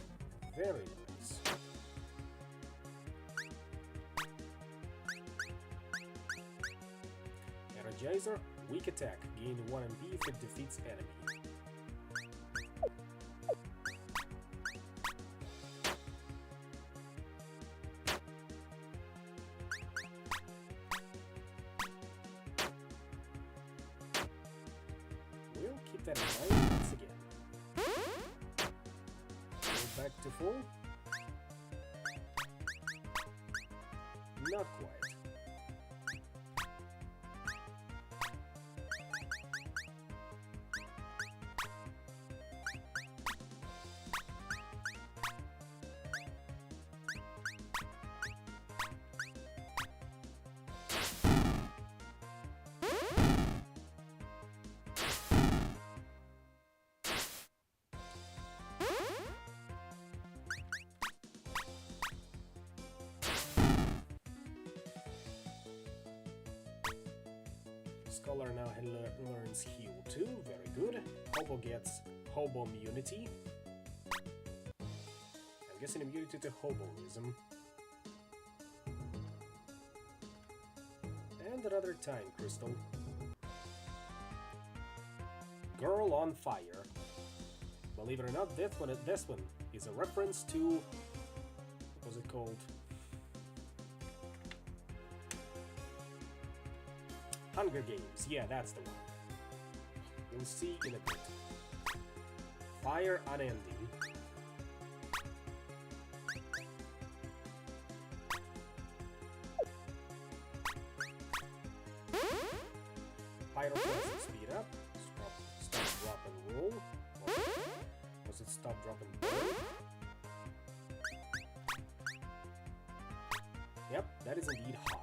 Speaker 2: Very nice. Energizer, weak attack, gain 1 MP if it defeats enemy. We'll keep that in mind once again. Go back to full. Not quite. Scholar now learns Heal 2, very good. Hobo gets Hobo Immunity. I'm guessing immunity to Hoboism. And another time crystal. Girl on Fire. Believe it or not, this one is a reference to... what was it called? Hunger Games, yeah, that's the one. We'll see in a bit. Fire Unending. Pyroclasm speed up. Stop, drop, and roll. Or was it stop, drop, and burn? Yep, that is indeed hot.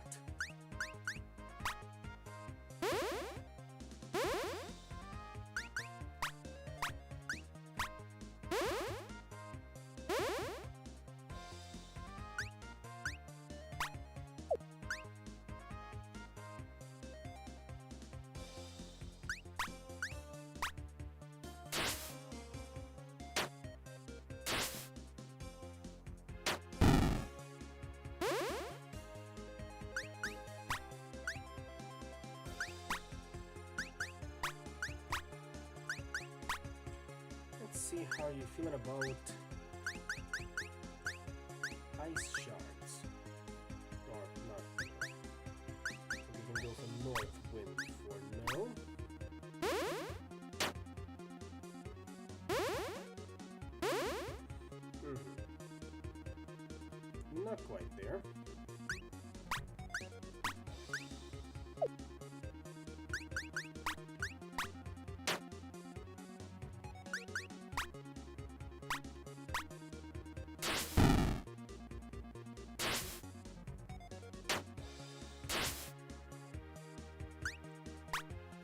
Speaker 2: See how you're feeling about ice shards. Or not. We can go for North Wind for now. Not quite there.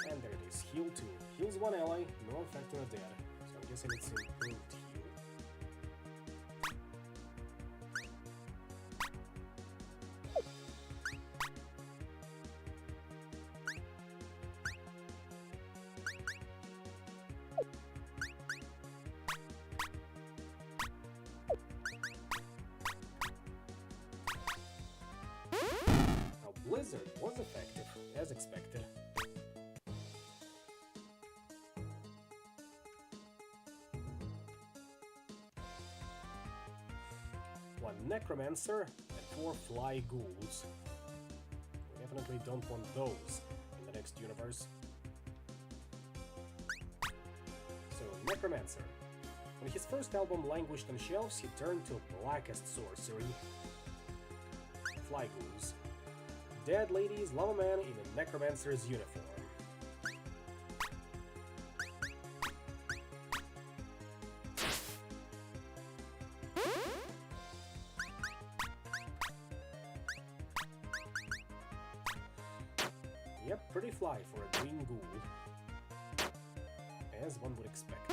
Speaker 2: And there it is, Heal 2. Heals one ally, no effect on a dead. So I'm guessing it's improved heal. Now Blizzard was effective, as expected. One Necromancer and 4 Fly Ghouls. We definitely don't want those in the next universe. So, Necromancer. When his first album languished on shelves, he turned to blackest sorcery. Fly Ghouls. Dead ladies love a man in a Necromancer's uniform. Yep, pretty fly for a green ghoul. As one would expect.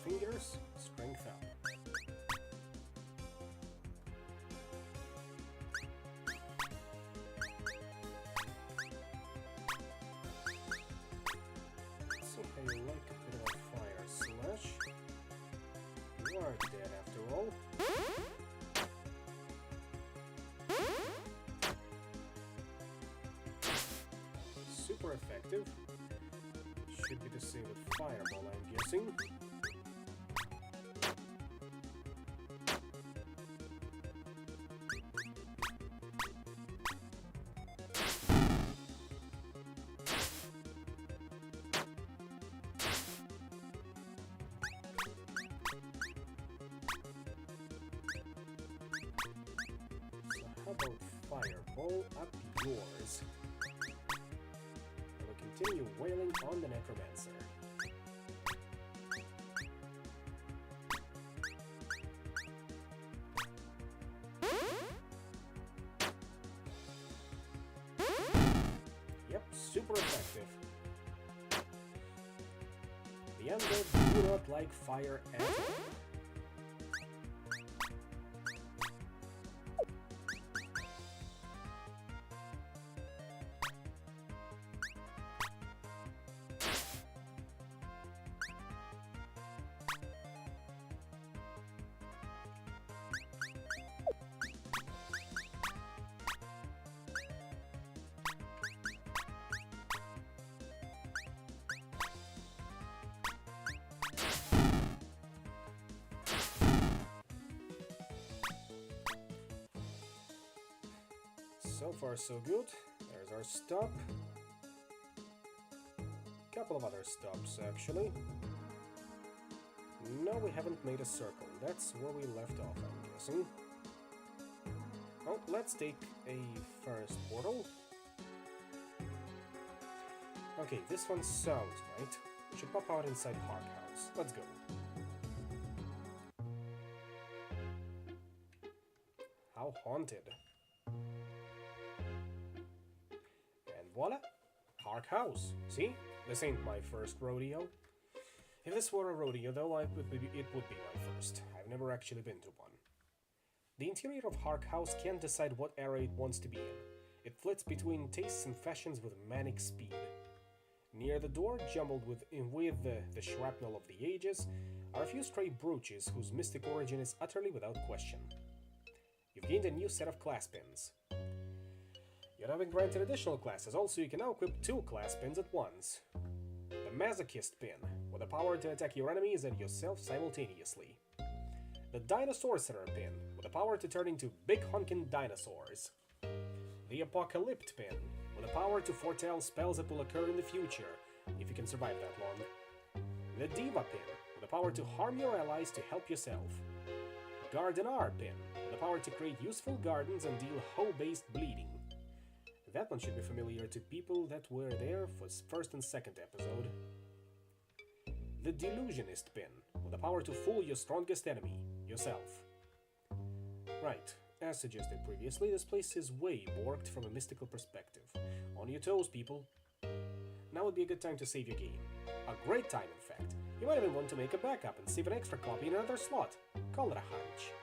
Speaker 2: fingers, strength up. Let's see how you like a bit of a fire slash. You are dead after all. Super effective. Should be the same with fireball, I'm guessing. So how about fireball up yours? Continue wailing on the necromancer. Yep, super effective. The undead do not like fire at all. So far so good. There's our stop. Couple of other stops actually. No, we haven't made a circle. That's where we left off, I'm guessing. Oh, let's take a first portal. Okay, this one sounds right. We should pop out inside Hark House. Let's go. How haunted. And voila! Hark House. See? This ain't my first rodeo. If this were a rodeo, though, it would be my first. I've never actually been to one. The interior of Hark House can't decide what era it wants to be in. It flits between tastes and fashions with manic speed. Near the door, jumbled with the shrapnel of the ages, are a few stray brooches whose mystic origin is utterly without question. You've gained a new set of class pins. You're now been granted additional classes, also you can now equip 2 class pins at once. The Masochist pin, with the power to attack your enemies and yourself simultaneously. The Dinosaurcerer pin, with the power to turn into big honkin' dinosaurs. The Apocalypt pin, with the power to foretell spells that will occur in the future, if you can survive that long. The Diva pin, with the power to harm your allies to help yourself. Gardener pin, with the power to create useful gardens and deal hoe-based bleeding. That one should be familiar to people that were there for first and second episode. The Delusionist pin, with the power to fool your strongest enemy, yourself. Right, as suggested previously, this place is way borked from a mystical perspective. On your toes, people. Now would be a good time to save your game. A great time, in fact. You might even want to make a backup and save an extra copy in another slot. Call it a hunch.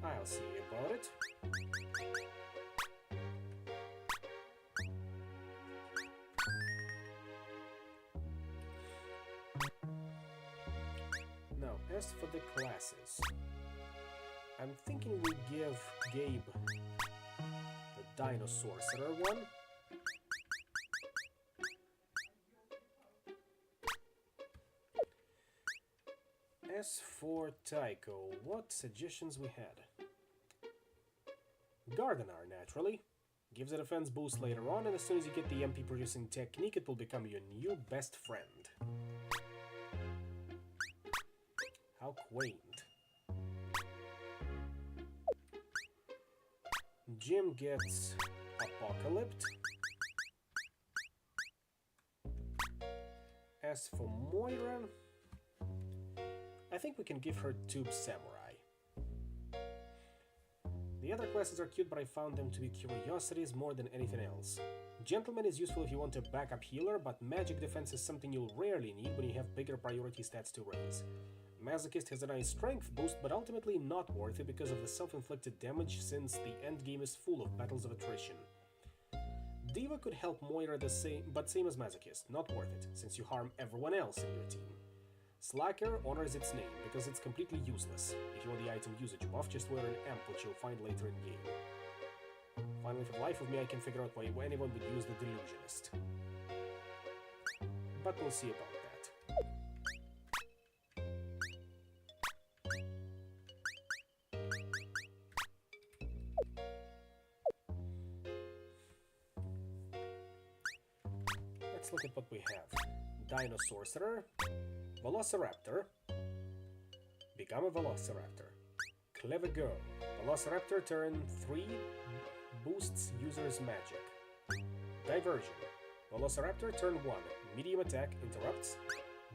Speaker 2: I'll see about it. Now, as for the classes, I'm thinking we give Gabe the Dinosaurcerer one. As for Tycho, what suggestions we had? Gardener, naturally. Gives a defense boost later on, and as soon as you get the MP producing technique, it will become your new best friend. How quaint. Jim gets Apocalypt. As for Moira, I think we can give her Tube Samurai. The other classes are cute, but I found them to be curiosities more than anything else. Gentleman is useful if you want a backup healer, but magic defense is something you'll rarely need when you have bigger priority stats to raise. Masochist has a nice strength boost, but ultimately not worth it because of the self-inflicted damage, since the endgame is full of battles of attrition. Diva could help Moira but same as Masochist, not worth it, since you harm everyone else in your team. Slacker honors its name, because it's completely useless. If you want the item usage buff, just wear an amp, which you'll find later in game. Finally, for the life of me, I can figure out why anyone would use the Delusionist. But we'll see about that. Let's look at what we have. Dino Sorcerer, Velociraptor. Become a Velociraptor. Clever Girl. Velociraptor turn 3 boosts user's magic. Diversion. Velociraptor turn 1. Medium attack interrupts.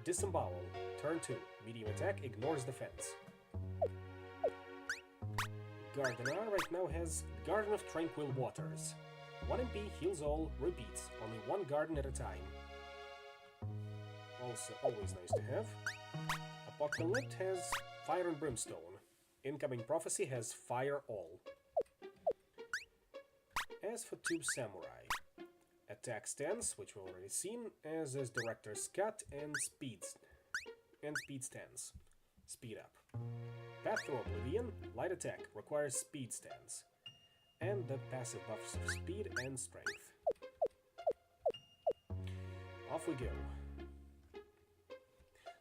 Speaker 2: Disembowel. Turn 2. Medium attack ignores defense. Gardener right now has Garden of Tranquil Waters. 1 MP heals all, repeats. Only 1 garden at a time. Also, always nice to have. Apocalypse has Fire and Brimstone. Incoming Prophecy has Fire All. As for Tube Samurai, attack stance, which we've already seen, as is Director's Cut and speed stance. Speed up. Path to Oblivion, light attack, requires speed stance. And the passive buffs of speed and strength. Off we go.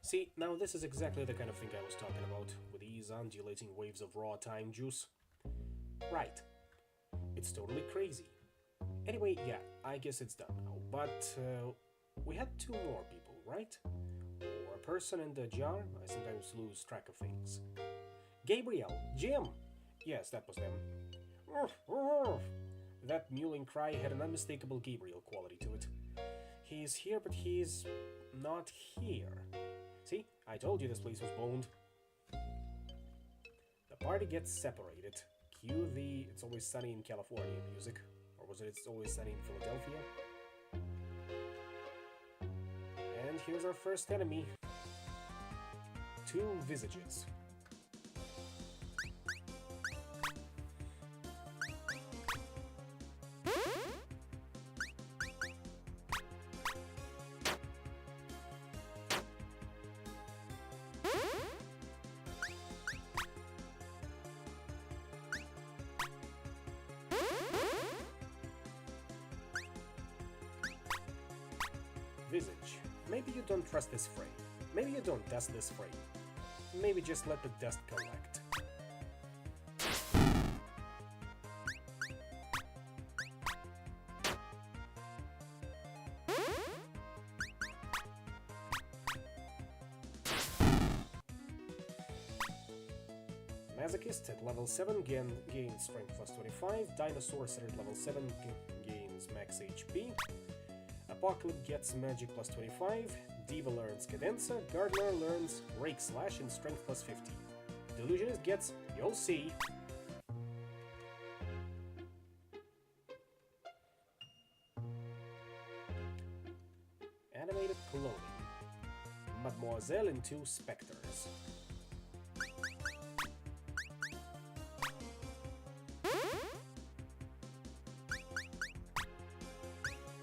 Speaker 2: See, now this is exactly the kind of thing I was talking about, with these undulating waves of raw time juice. Right. It's totally crazy. Anyway, yeah, I guess it's done now, but we had 2 more people, right? Or a person and a jar? I sometimes lose track of things. Gabriel, Jim! Yes, that was them. That mewling cry had an unmistakable Gabriel quality to it. He's here, but he's not here. See, I told you this place was boned. The party gets separated. Cue the It's Always Sunny in California music. Or was it It's Always Sunny in Philadelphia? And here's our first enemy. 2 visages. Visage. Maybe you don't trust this fray. Maybe you don't dust this fray. Maybe just let the dust collect. Masochist at level 7 gains strength plus 25. Dino Sorcerer at level 7 gains max HP. Apocalypse gets magic plus 25, Diva learns Cadenza, Gardener learns Rake Slash and strength plus 50. Delusionist gets, you'll see. Animated clothing. Mademoiselle and 2 specters.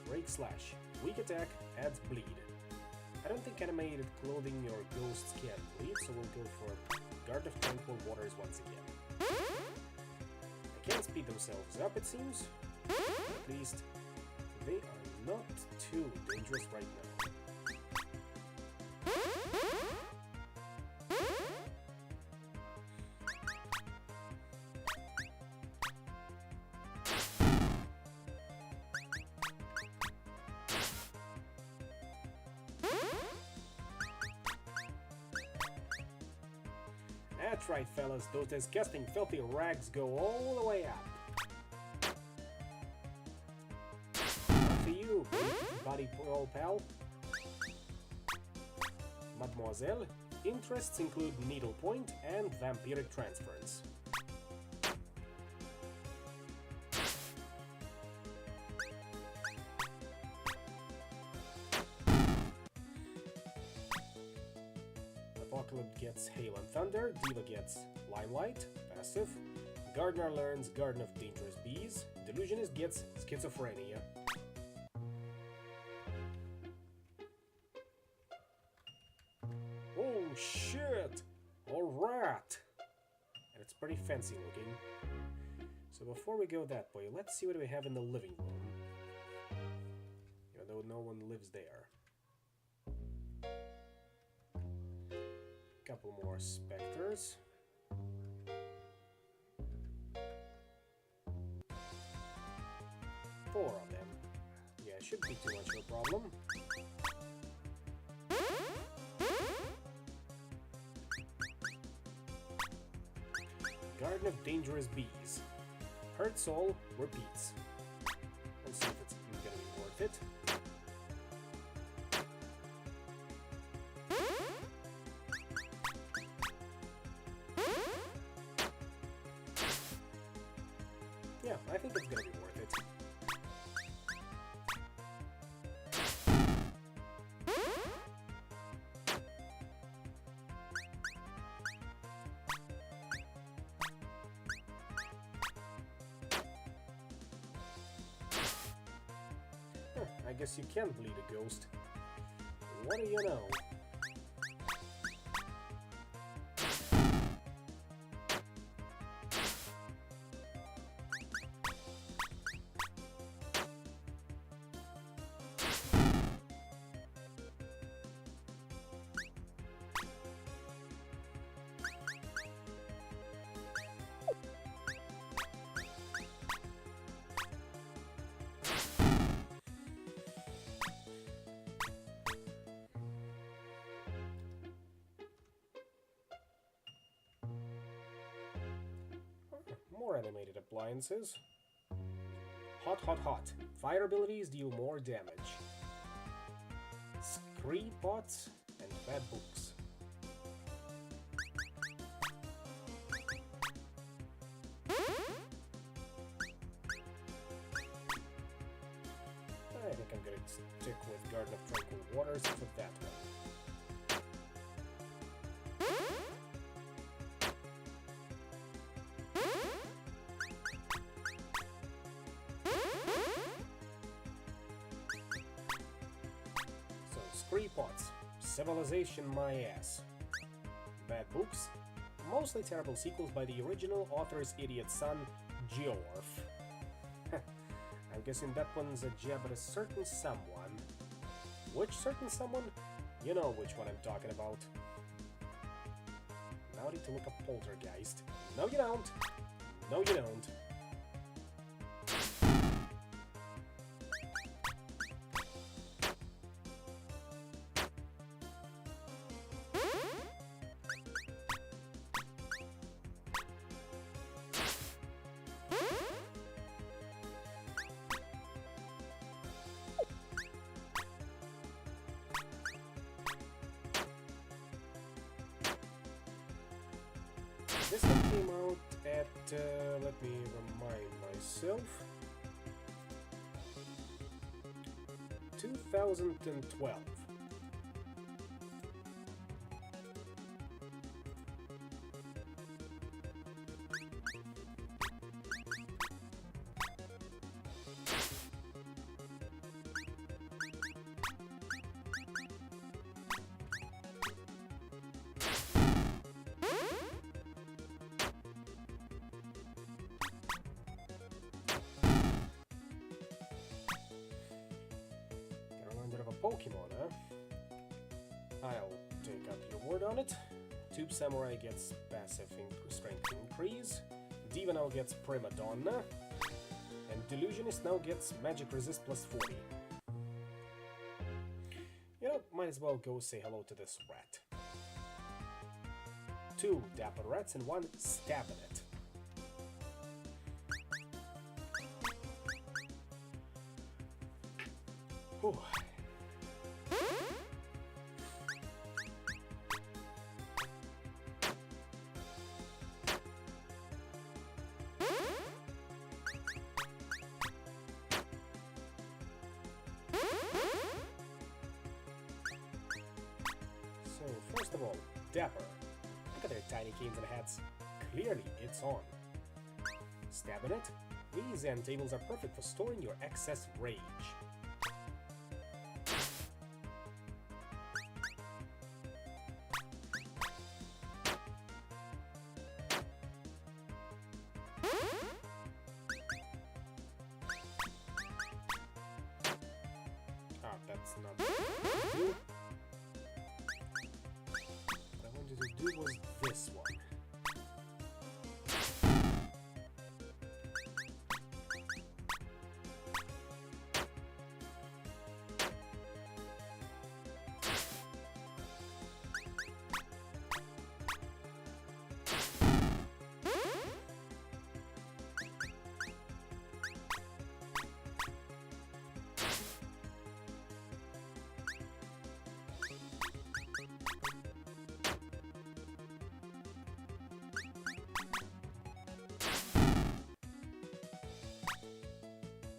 Speaker 2: Rake Slash. Weak attack, adds bleed. I don't think animated clothing or ghosts can bleed, so we'll go for Guard of Tranquil Waters once again. They can't speed themselves up, it seems. At least, they are not too dangerous right now. That's right, fellas, those disgusting filthy rags go all the way up. For you, buddy old pal. Mademoiselle, interests include needlepoint and vampiric transference. Apocalypse gets Hail and Thunder, Diva gets Limelight, passive. Gardener learns Garden of Dangerous Bees, Delusionist gets Schizophrenia. Oh shit! Alright! And it's pretty fancy looking. So before we go that way, let's see what we have in the living room. Even though no one lives there. Couple more specters. 4 of them. Yeah, it shouldn't be too much of a problem. Garden of Dangerous Bees. Hurt Soul repeats. We'll see if it's gonna be worth it. Yeah, I think it's gonna be worth it. I guess you can bleed a ghost. What do you know? More animated appliances. Hot, hot, hot. Fire abilities deal more damage. Scree pots and bad books. I think I'm gonna stick with Garden of Tranquil Waters for that one. Scree pots. Civilization my ass. Bad books. Mostly terrible sequels by the original author's idiot son, Georf. I'm guessing that one's a jab at a certain someone. Which certain someone? You know which one I'm talking about. Now I need to look up Poltergeist. No you don't. No you don't. This one came out at, let me remind myself, 2012. Pokemon, huh? I'll take up your word on it. Tube Samurai gets passive strength increase. Diva now gets Prima Donna. And Delusionist now gets magic resist plus 40. You know, might as well go say hello to this rat. 2 dapper rats and 1 stab at it. Whew. So, first of all, dapper. Look at their tiny canes and hats. Clearly, it's on. Stab in it. These end tables are perfect for storing your excess rage. Ah, that's not what I wanted to do. What I wanted to do was this one.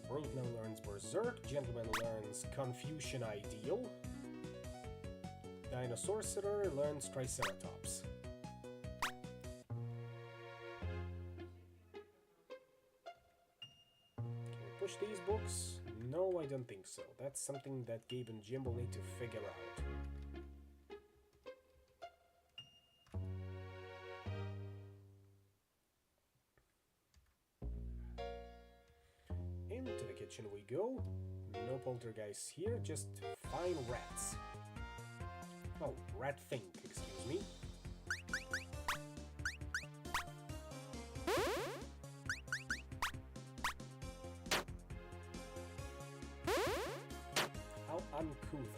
Speaker 2: Brute now learns Berserk, Gentleman learns Confucian Ideal, Dinosaur learns Triceratops. Can we push these books? No, I don't think so. That's something that Gabe and Jim will need to figure out. Into the kitchen we go. No poltergeists here, just fine rats. Oh, rat thing, excuse me. How uncouth.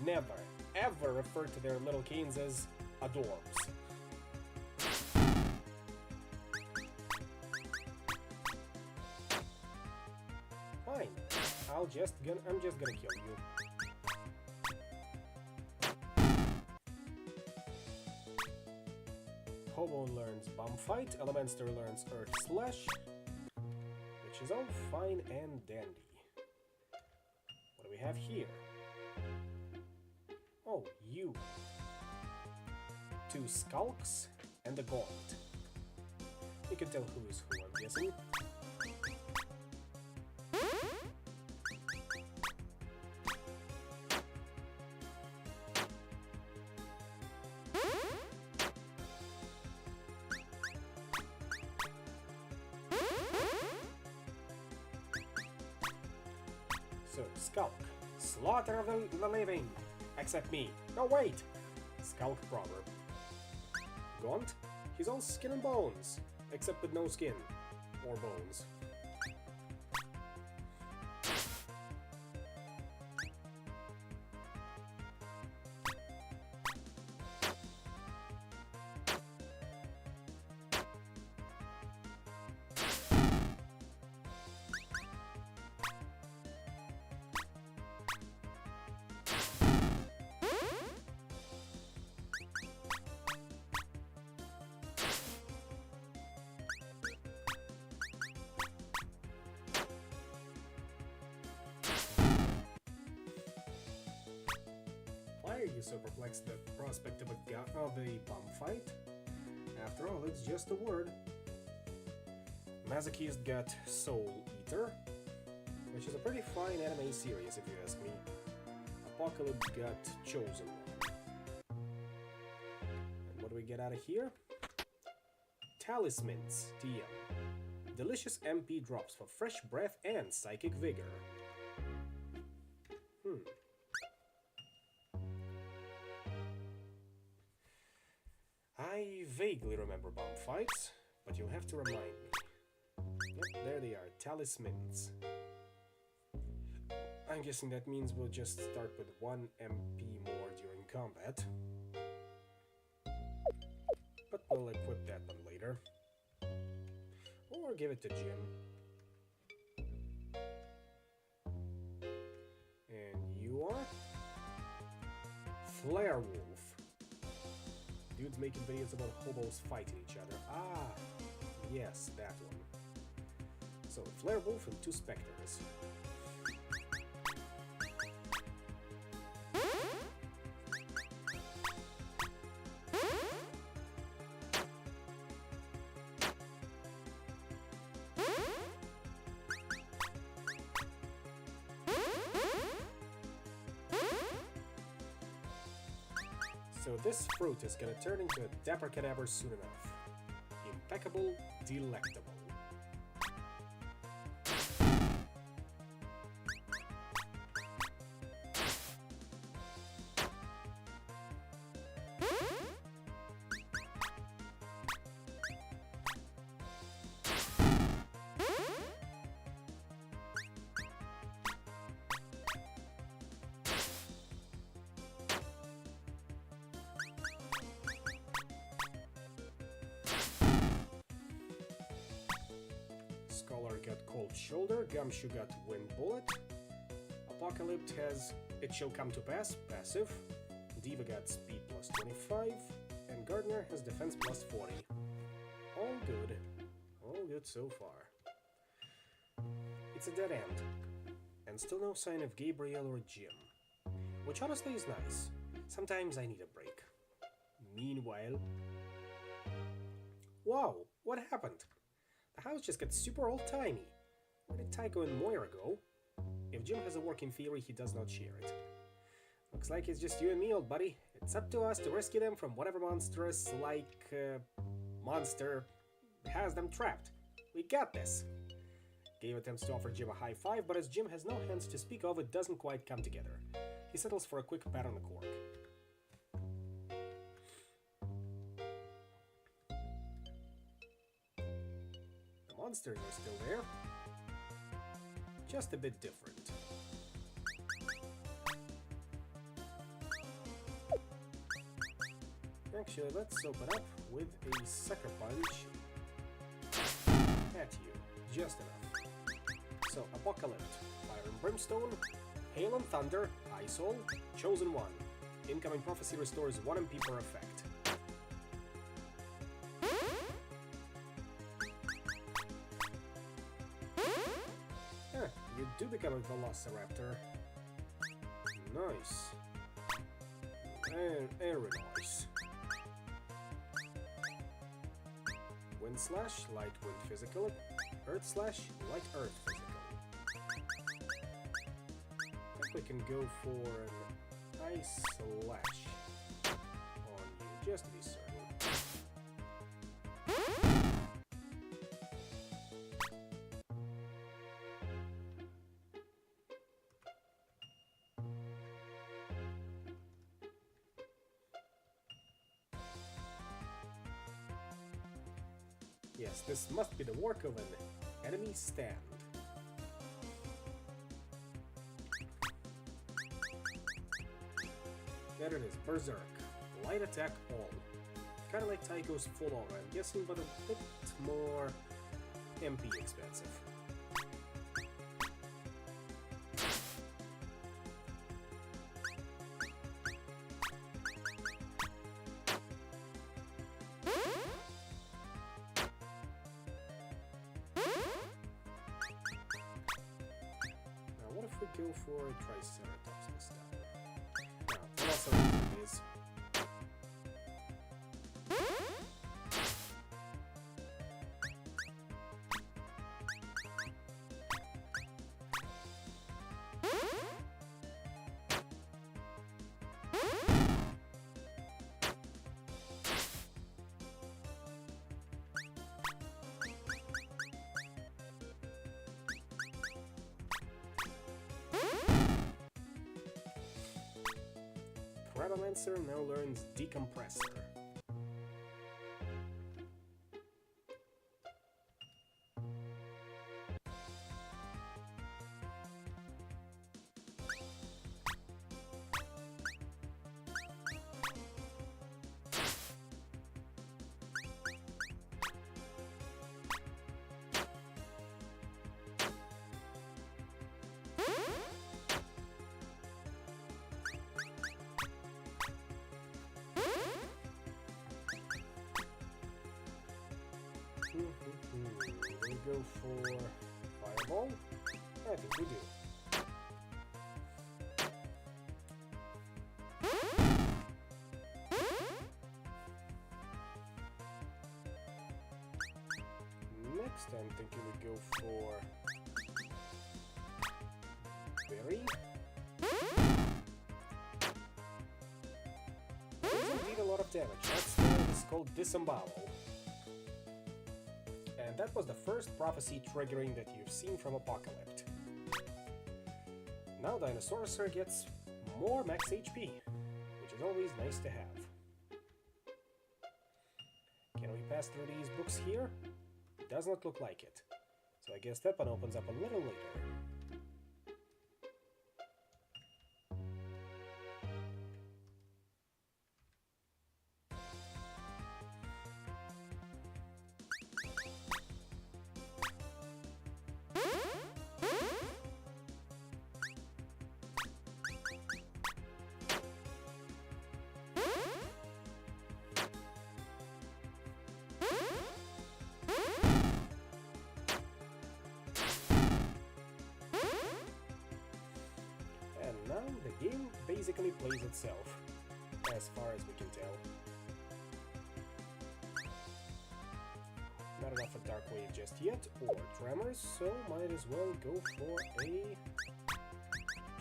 Speaker 2: Never, ever refer to their little canes as adorbs. Fine. I'm just gonna kill you. Hobo learns Bomb Fight, Elementor learns Earth Slash, which is all fine and dandy. What do we have here? Oh, you. 2 skulks and a gauntlet. You can tell who is who, I'm guessing. So, Skulk. Slaughter the living. Except me. No, wait! Skulk proverb. Gaunt? He's all skin and bones. Except with no skin. Or bones. Why are you so perplexed at the prospect of a bomb fight? After all, it's just a word. Masochist got Soul Eater, which is a pretty fine anime series if you ask me. Apocalypse got Chosen One. And what do we get out of here? Talismans, TM. Delicious MP drops for fresh breath and psychic vigor. I vaguely remember bomb fights, but you'll have to remind me. Yep, there they are, talismans. I'm guessing that means we'll just start with 1 MP more during combat. But we'll equip that one later. Or give it to Jim. And you are? Flare Wolf. Dudes making videos about hobos fighting each other. Ah, yes, that one. So, Flare Wolf and 2 Spectres. So this fruit is gonna turn into a dapper cadaver soon enough. Impeccable, delectable. Scholar got cold shoulder, Gumshoe got wind bullet, Apocalypse has it shall come to pass, passive, Diva got speed plus 25, and Gardner has defense plus 40. All good so far. It's a dead end, and still no sign of Gabriel or Jim, which honestly is nice. Sometimes I need a break. Meanwhile... Wow, what happened? The house just got super old-timey. Where did Tycho and Moira go? If Jim has a working theory, he does not share it. Looks like it's just you and me, old buddy. It's up to us to rescue them from whatever monstrous, monster has them trapped. We got this! Gabe attempts to offer Jim a high five, but as Jim has no hands to speak of, it doesn't quite come together. He settles for a quick pat on the cork. Monsters are still there, just a bit different. Actually, let's open up with a sucker punch at you, just enough. So, Apocalypse, Fire and Brimstone, Hail and Thunder, Iceall, Chosen One. Incoming Prophecy restores 1 MP per effect. You do become a Velociraptor. Nice. Very nice. Wind Slash, Light Wind Physical. Earth Slash, Light Earth Physical. I think we can go for an Ice Slash on you, just to be certain. Yes, this must be the work of an enemy stand. There it is, Berserk. Light attack all. Kinda like Tycho's full aura, I'm guessing, but a bit more MP expensive. Go for a Triceratops this time. Now, what else is... Crabbalancer now learns Decompressor. We go for Fireball? I think we do. Next I'm thinking we go for Berry. Poison called Disembowel. And that was the first prophecy triggering that you've seen from Apocalypse. Now Dinosaur gets more max HP, which is always nice to have. Can we pass through these books here? Does not look like it. So I guess that one opens up a little later. Now the game basically plays itself, as far as we can tell. Not enough of Dark Wave just yet, or Tremors, so might as well go for a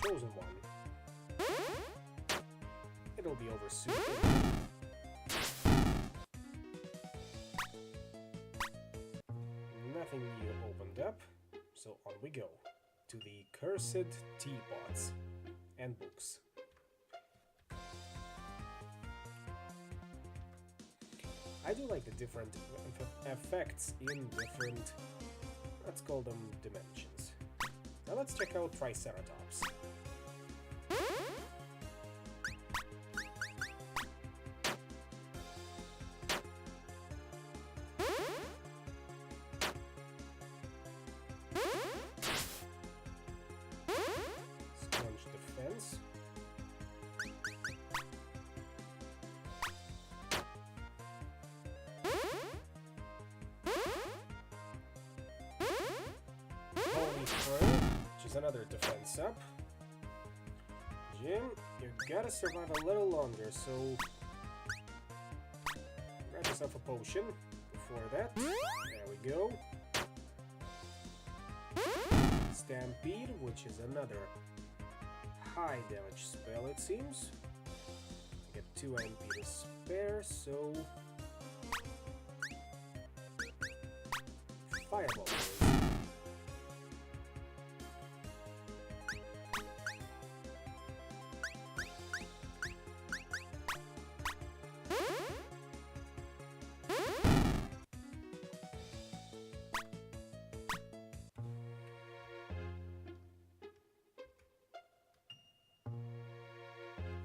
Speaker 2: Chosen One. It'll be over soon. Nothing new opened up, so on we go to the Cursed Teapots and books. I do like the different effects in different, let's call them dimensions. Now let's check out Triceratops. Which is another defense up. Jim, you gotta survive a little longer, so grab yourself a potion before that. There we go. Stampede, which is another high damage spell, it seems. I get 2 MP to spare, so Fireball.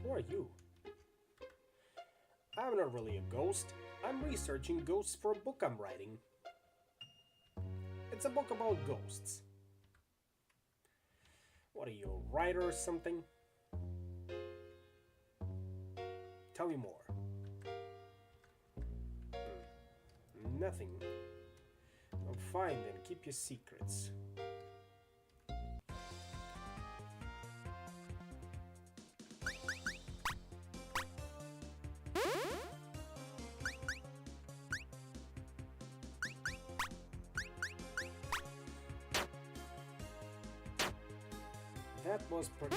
Speaker 2: Who are you? I'm not really a ghost. I'm researching ghosts for a book I'm writing. It's a book about ghosts. What are you, a writer or something? Tell me more. Nothing. Well, fine then, keep your secrets. That was pretty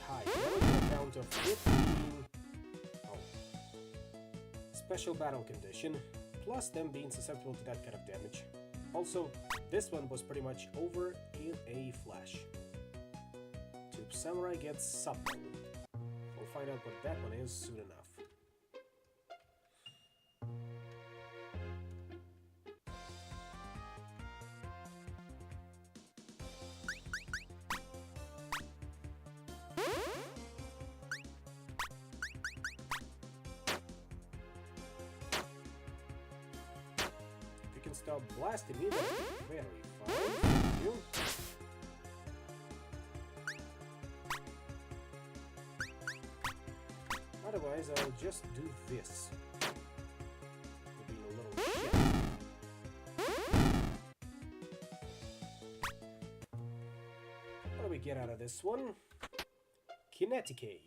Speaker 2: high. That was an count of 15. Oh. Special battle condition, plus them being susceptible to that kind of damage. Also, this one was pretty much over in a flash. Tube Samurai gets supple. We'll find out what that one is soon enough. Stop blasting me, that's very fine. Thank you. Otherwise, I'll just do this. Being a little shit. What do we get out of this one? Kineticay.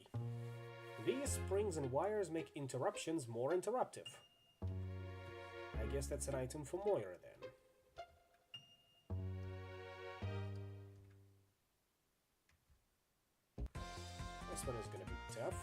Speaker 2: These springs and wires make interruptions more interruptive. I guess that's an item for Moira then. This one is gonna be tough.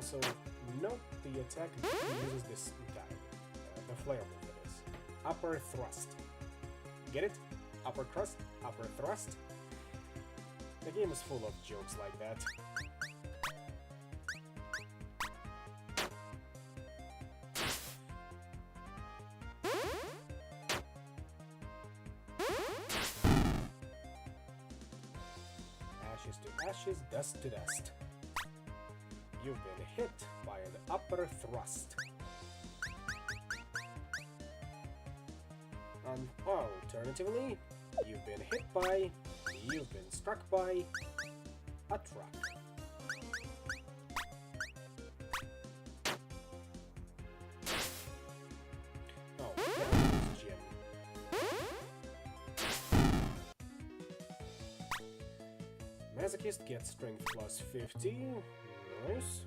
Speaker 2: Also, note the attack that he uses this time. The flare move, that is. Upper thrust. Get it? Upper crust, upper thrust. The game is full of jokes like that. Ashes to ashes, dust to dust. You've been hit by an upper thrust. Alternatively, you've been hit by, you've been struck by a truck. Oh, that was Jim. Masochist gets strength plus 50. Nice.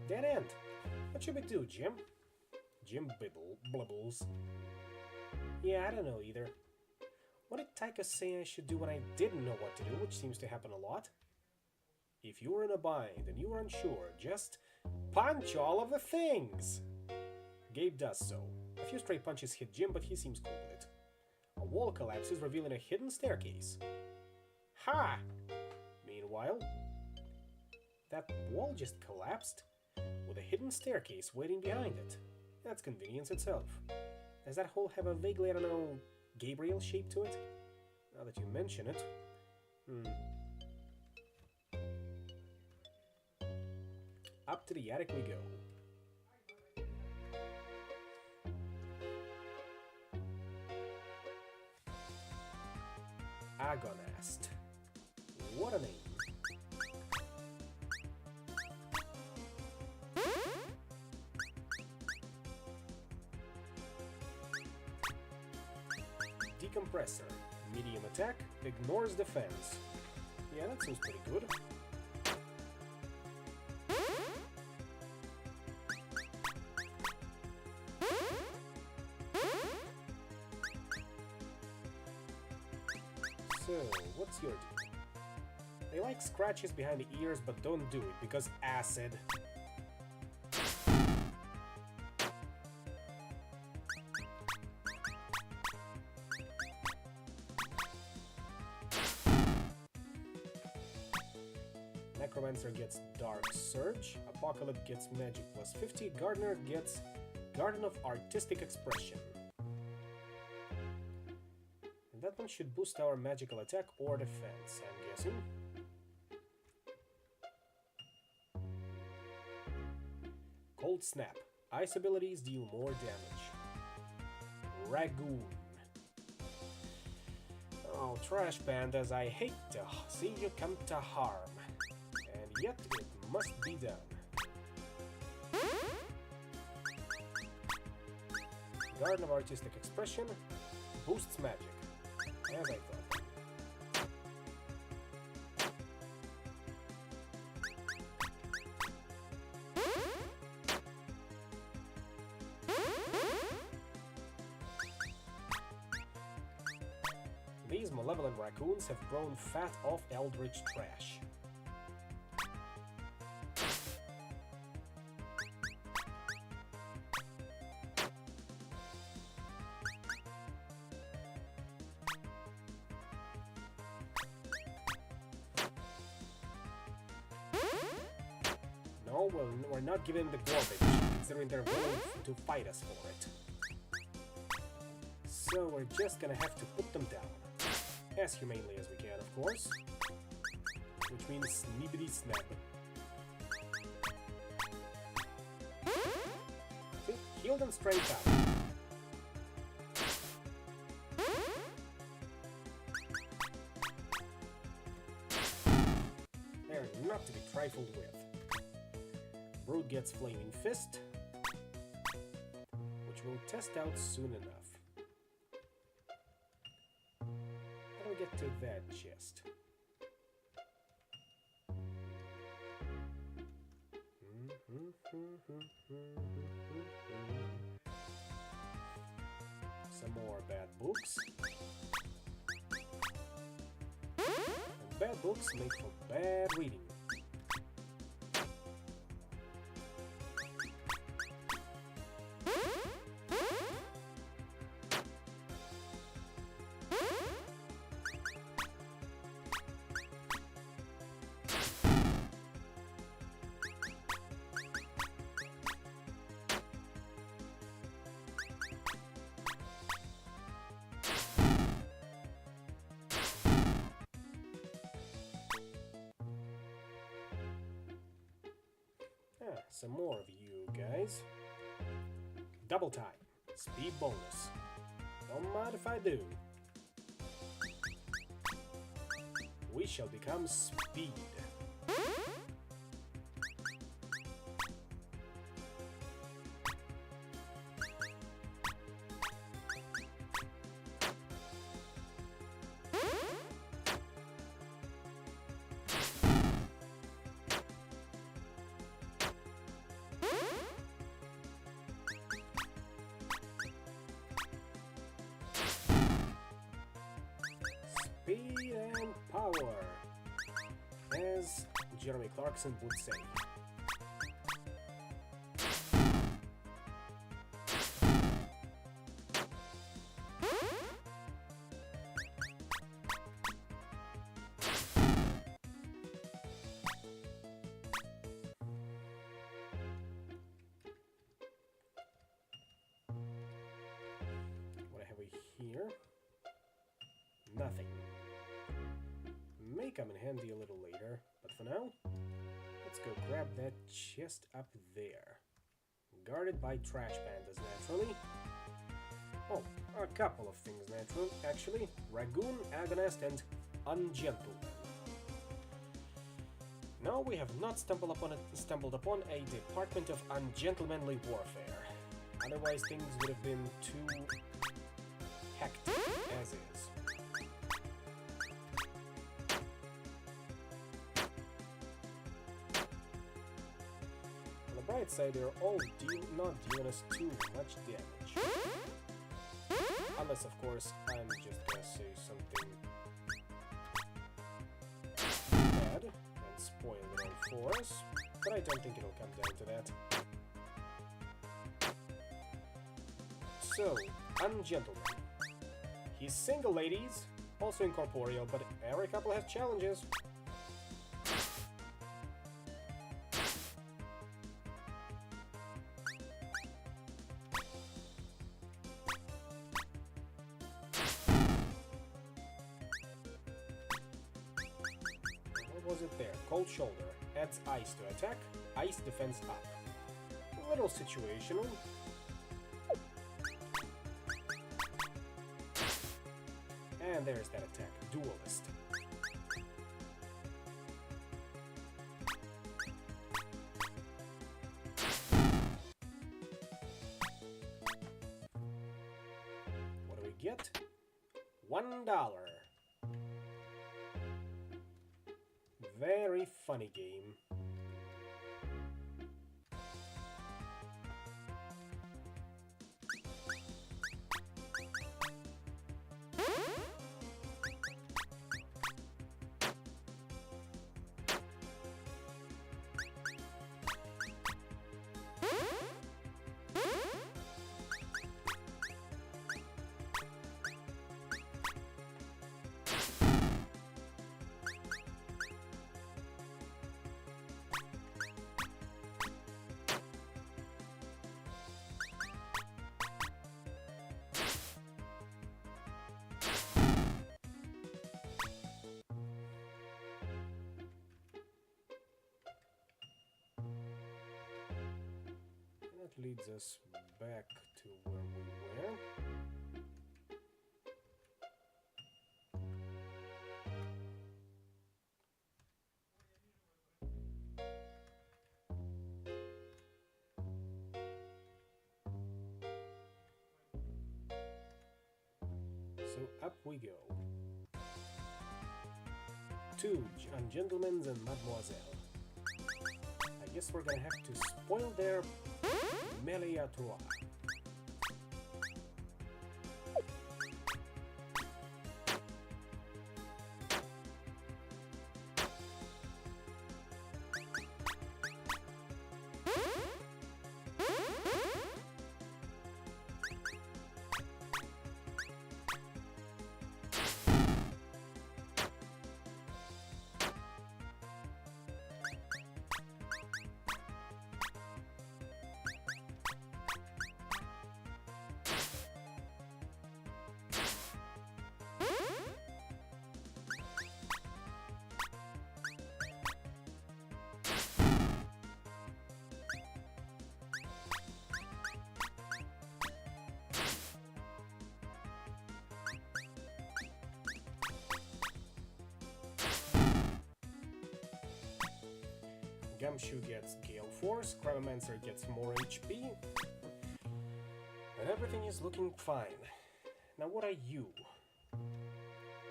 Speaker 2: Dead end. What should we do, Jim? Jim blibbles. Yeah, I don't know either. What did Taika say I should do when I didn't know what to do, which seems to happen a lot? If you were in a bind and you were unsure, just punch all of the things! Gabe does so. A few stray punches hit Jim, but he seems cool with it. A wall collapses, revealing a hidden staircase. Ha! Meanwhile, that wall just collapsed, with a hidden staircase waiting behind it. That's convenience itself. Does that hole have a vaguely, I don't know, Gabriel shape to it? Now that you mention it. Up to the attic we go. Agonast. What a name. Decompressor. Medium attack, ignores defense. Yeah, that seems pretty good. So, what's your deal? They like scratches behind the ears, but don't do it because acid. Necromancer gets Dark Surge, Apocalypse gets Magic plus 50, Gardener gets Garden of Artistic Expression. And that one should boost our magical attack or defense, I'm guessing. Cold Snap. Ice abilities deal more damage. Ragoon. Oh, Trash Pandas, I hate to see you come to harm. And yet it must be done. Garden of Artistic Expression boosts magic, as I thought. These malevolent raccoons have grown fat off eldritch trash. No, we're not giving them the garbage, considering they're willing to fight us for it. So we're just gonna have to put them down. As humanely as we can, of course. Which means snibbity snap. See? Heal them straight up. They're not to be trifled with. Brute gets Flaming Fist, which we'll test out soon enough. How do we get to that chest? Some more bad books. And bad books make for bad reading. some more of you guys. Double time. Speed bonus. Don't mind if I do. We shall become speed. Speed and power, as Jeremy Clarkson would say. What have we here? Nothing. May come in handy a little later, but for now, let's go grab that chest up there. Guarded by trash pandas, naturally. Oh, a couple of things, actually. Ragoon, Agonist, and Ungentleman. No, we have not stumbled upon a department of ungentlemanly warfare. Otherwise, things would have been too hectic as is. Right side, they're all not dealing us too much damage. Unless, of course, I'm just gonna say something bad and spoil it all for us, but I don't think it'll come down to that. So, Ungentleman. He's single, ladies, also incorporeal, but every couple has challenges. Was it there? Cold shoulder. Adds ice to attack. Ice defense up. A little situational. And there's that attack. Duelist. What do we get? $1. Very funny game. That leads us back to where we were. So up we go. Two gentlemen and mademoiselle. I guess we're gonna have to spoil their melee à trois. Gumshoe gets Gale Force, Cryomancer gets more HP, and everything is looking fine. Now what are you?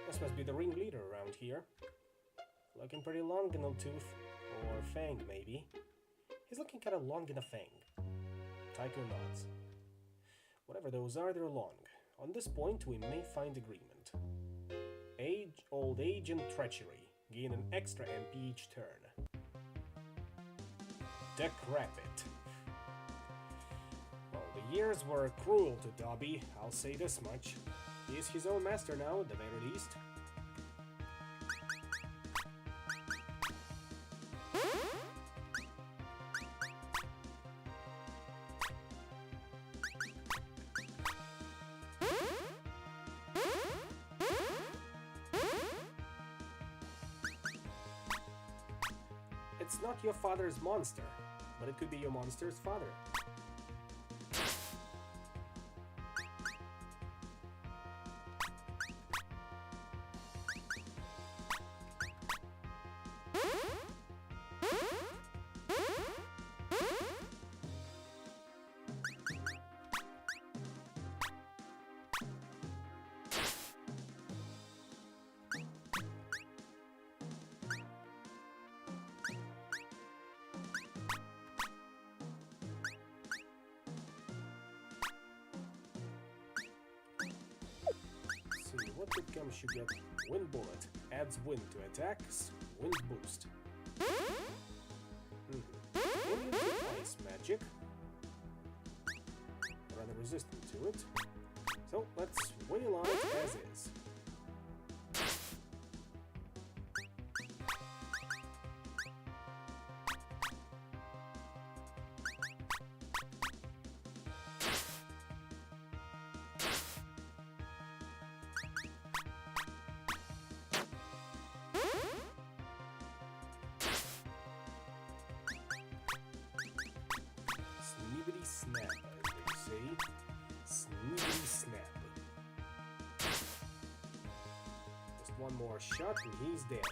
Speaker 2: This must be the ringleader around here. Looking pretty long in a tooth, or fang maybe. He's looking kinda long in a fang. Tycho nods. Whatever those are, they're long. On this point, we may find agreement. Age, old age, and treachery. Gain an extra MP each turn. Decrepit. Well, the years were cruel to Dobby, I'll say this much. He is his own master now, at the very least. It's not your father's monster, but it could be your monster's father. What did Gumshoe get? Wind Bullet. Adds wind to attacks. Wind Boost. Immune to ice magic. Rather resistant to it. So let's wheel on it as is. Snibbity snap, as they say. Snibbity snap. Just one more shot and he's dead.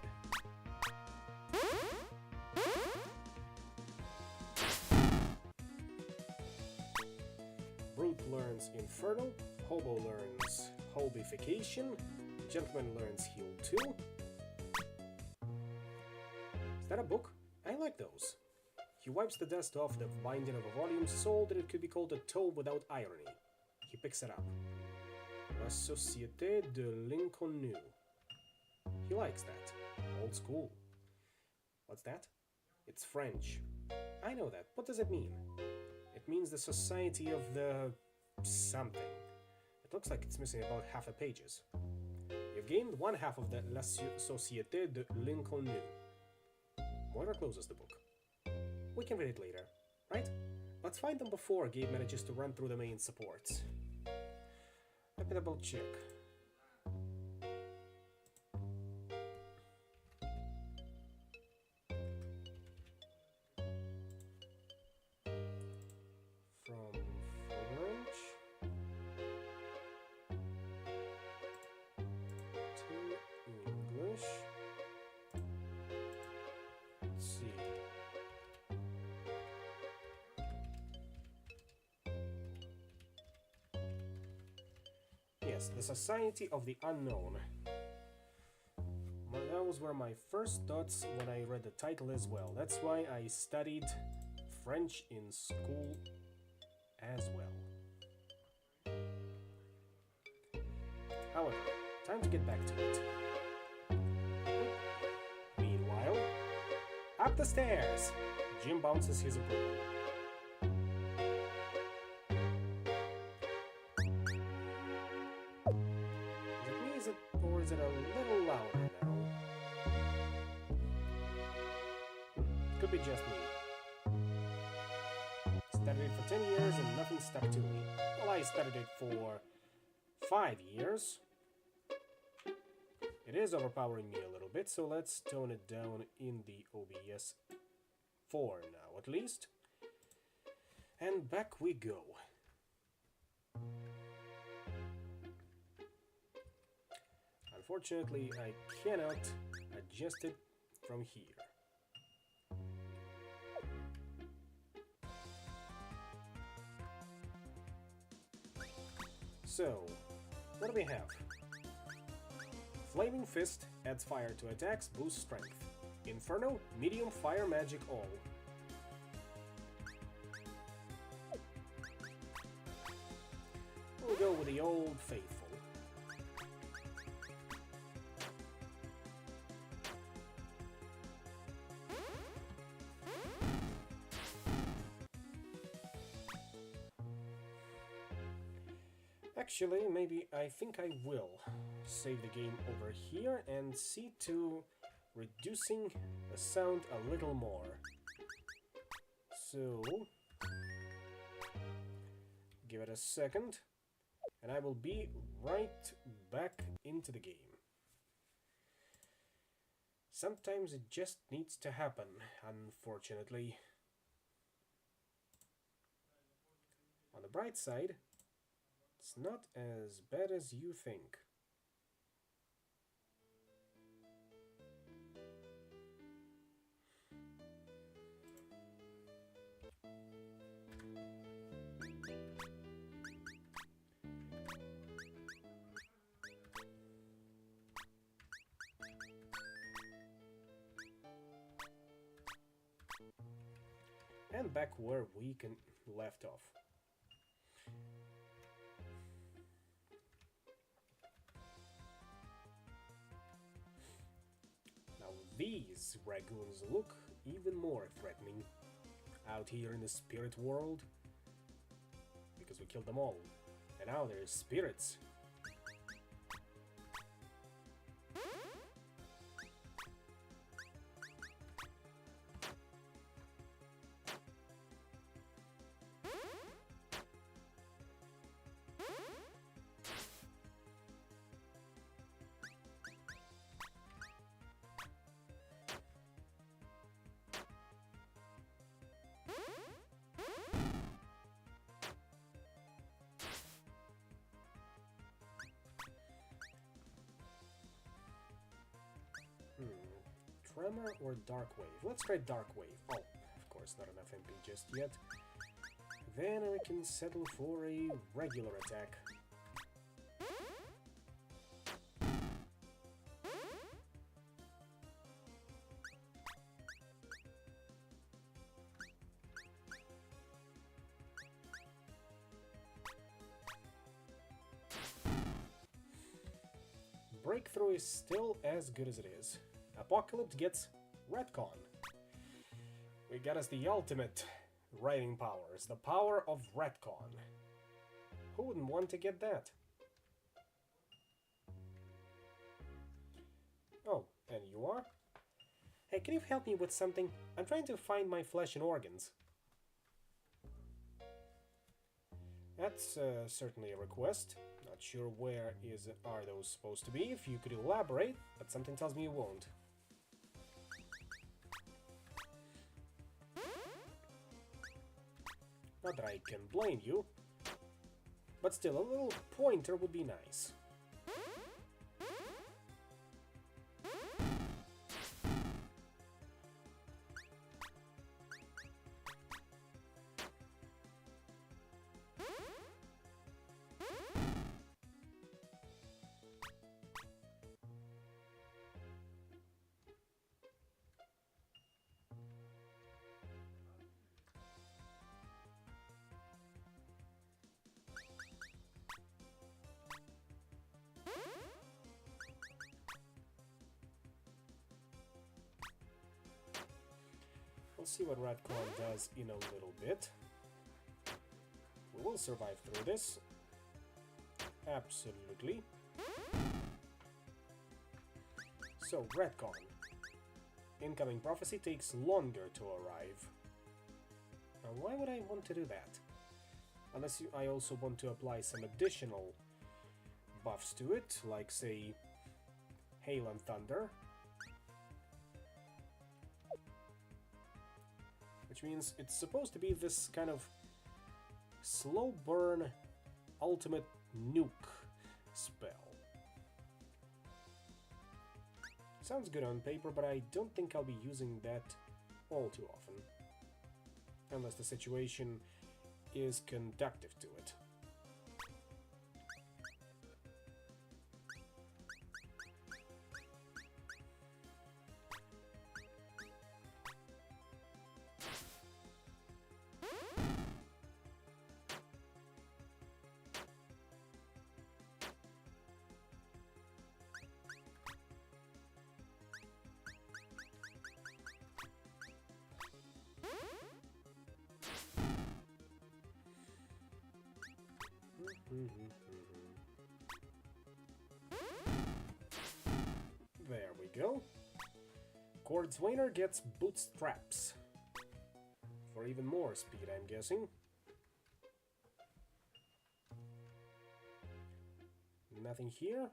Speaker 2: Brute learns Infernal, Hobo learns Hobification, Gentleman learns Heal 2. Is that a book? I like those. He wipes the dust off the binding of a volume so that it could be called a tome without irony. He picks it up. La Société de l'Inconnu. He likes that. Old school. What's that? It's French. I know that. What does it mean? It means the Society of the... something. It looks like it's missing about half the pages. You've gained one half of the La Société de l'Inconnu. Moira closes the book. We can read it later, right? Let's find them before Gabe manages to run through the main supports. Let me double check. From French to English. Let's see. Yes, the Society of the Unknown. Those were my first thoughts when I read the title as well. That's why I studied French in school as well. However, time to get back to it. Meanwhile, up the stairs! Jim bounces his approval. Or is it a little louder now? Could be just me. Studied it for 10 years and nothing stuck to me. Well, I studied it for 5 years. It is overpowering me a little bit, so let's tone it down in the OBS for now, at least. And back we go. Unfortunately, I cannot adjust it from here. So, what do we have? Flaming Fist adds fire to attacks, boosts strength. Inferno, medium fire magic all. We'll go with the old faithful. Actually, maybe I think I will save the game over here and see to reducing the sound a little more. So, give it a second, and I will be right back into the game. Sometimes it just needs to happen, unfortunately. On the bright side, it's not as bad as you think. And back where we can left off. Now these raccoons look even more threatening out here in the spirit world, because we killed them all, and now there's spirits. Tremor or Dark Wave? Let's try Dark Wave. Oh, of course, not enough MP just yet. Then we can settle for a regular attack. Breakthrough is still as good as it is. Apocalypse gets retcon. We got us the ultimate writing powers, the power of retcon. Who wouldn't want to get that? Oh, and you are? Hey, can you help me with something? I'm trying to find my flesh and organs. That's certainly a request. Not sure where are those supposed to be. If you could elaborate, but something tells me you won't. Not that I can blame you, but still, a little pointer would be nice. We'll see what Ratcon does in a little bit. We will survive through this. Absolutely. So, Ratcon. Incoming prophecy takes longer to arrive. Now, why would I want to do that? Unless I also want to apply some additional buffs to it, like, say, Hail and Thunder. Which means it's supposed to be this kind of slow burn ultimate nuke spell. Sounds good on paper, but I don't think I'll be using that all too often. Unless the situation is conductive to it. There we go. Cordswainer gets bootstraps. For even more speed, I'm guessing. Nothing here,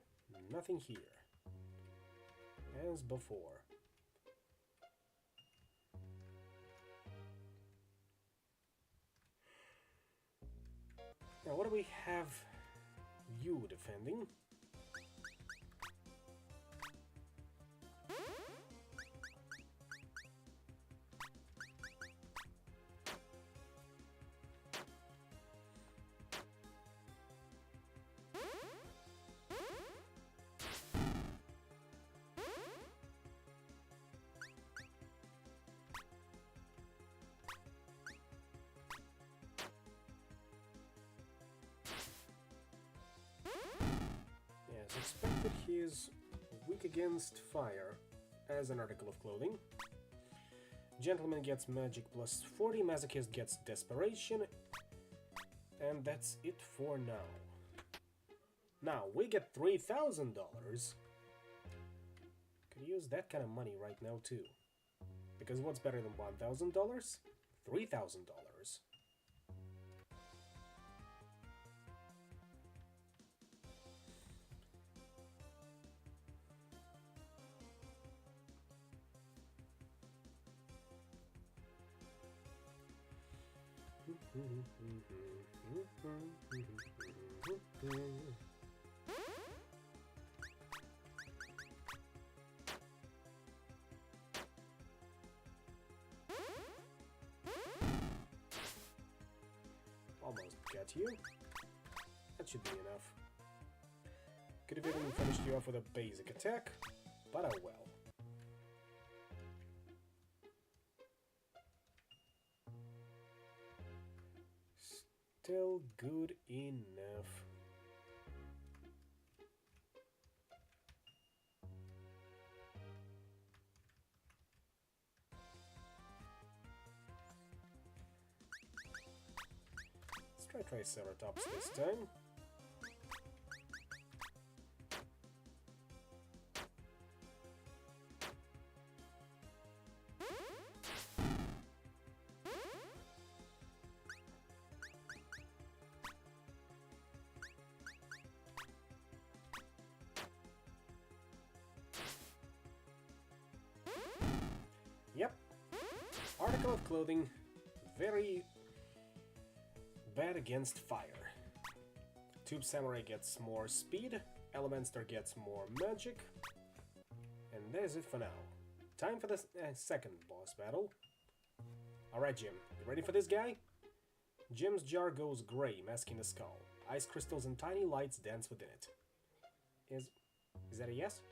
Speaker 2: nothing here. As before. Now, what do we have you defending? As expected, he is weak against fire as an article of clothing. Gentleman gets magic plus 40, masochist gets desperation, and that's it for now. Now, we get $3,000. Could use that kind of money right now too. Because what's better than $1,000? $3,000. Almost got you. That should be enough. Could have even finished you off with a basic attack, but oh well. Still good enough. Let's try Triceratops this time. Yep. Article of clothing, very bad against fire. Tube Samurai gets more speed, Elementor gets more magic, and there's it for now. Time for the second boss battle. Alright, Jim, you ready for this guy? Jim's jar goes gray, masking the skull. Ice crystals and tiny lights dance within it. Is that a yes?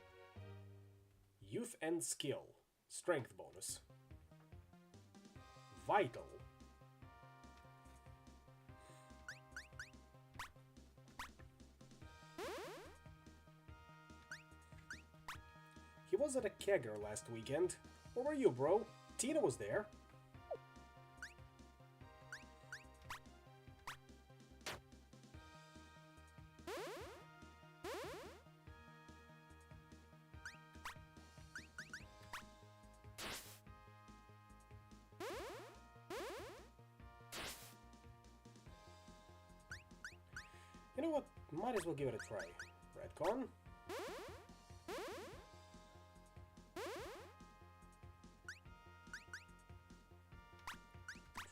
Speaker 2: Youth and skill. Strength bonus. Vital. He was at a kegger last weekend. Where were you, bro? Tina was there. You know what? Might as well give it a try. Redcon.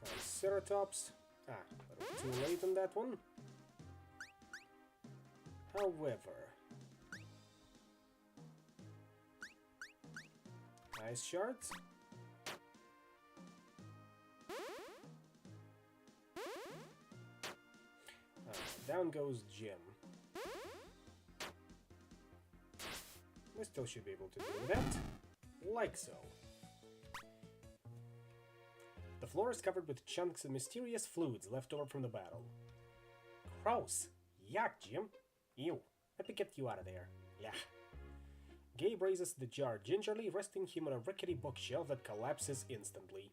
Speaker 2: Triceratops. Ah, a little too late on that one. However, Ice Shards. Down goes Jim. We still should be able to do that. Like so. The floor is covered with chunks of mysterious fluids left over from the battle. Gross! Yuck, Jim! Ew! Let me get you out of there. Yeah. Gabe raises the jar gingerly, resting him on a rickety bookshelf that collapses instantly.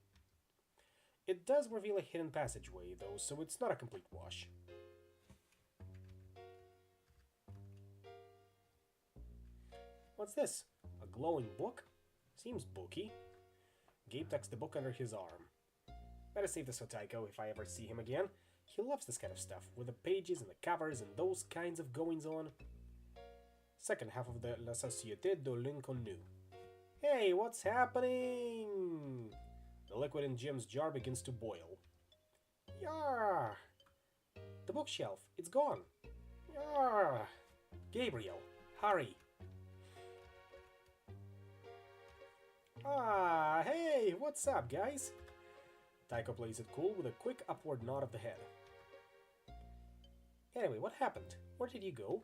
Speaker 2: It does reveal a hidden passageway, though, so it's not a complete wash. What's this? A glowing book? Seems booky. Gabe tucks the book under his arm. Better save this for Tycho if I ever see him again. He loves this kind of stuff, with the pages and the covers and those kinds of goings-on. Second half of the La Société de l'Inconnu. Hey, what's happening? The liquid in Jim's jar begins to boil. Yarr! The bookshelf, it's gone. Yarr! Gabriel, hurry! Ah, hey, what's up, guys? Tycho plays it cool with a quick upward nod of the head. Anyway, what happened? Where did you go?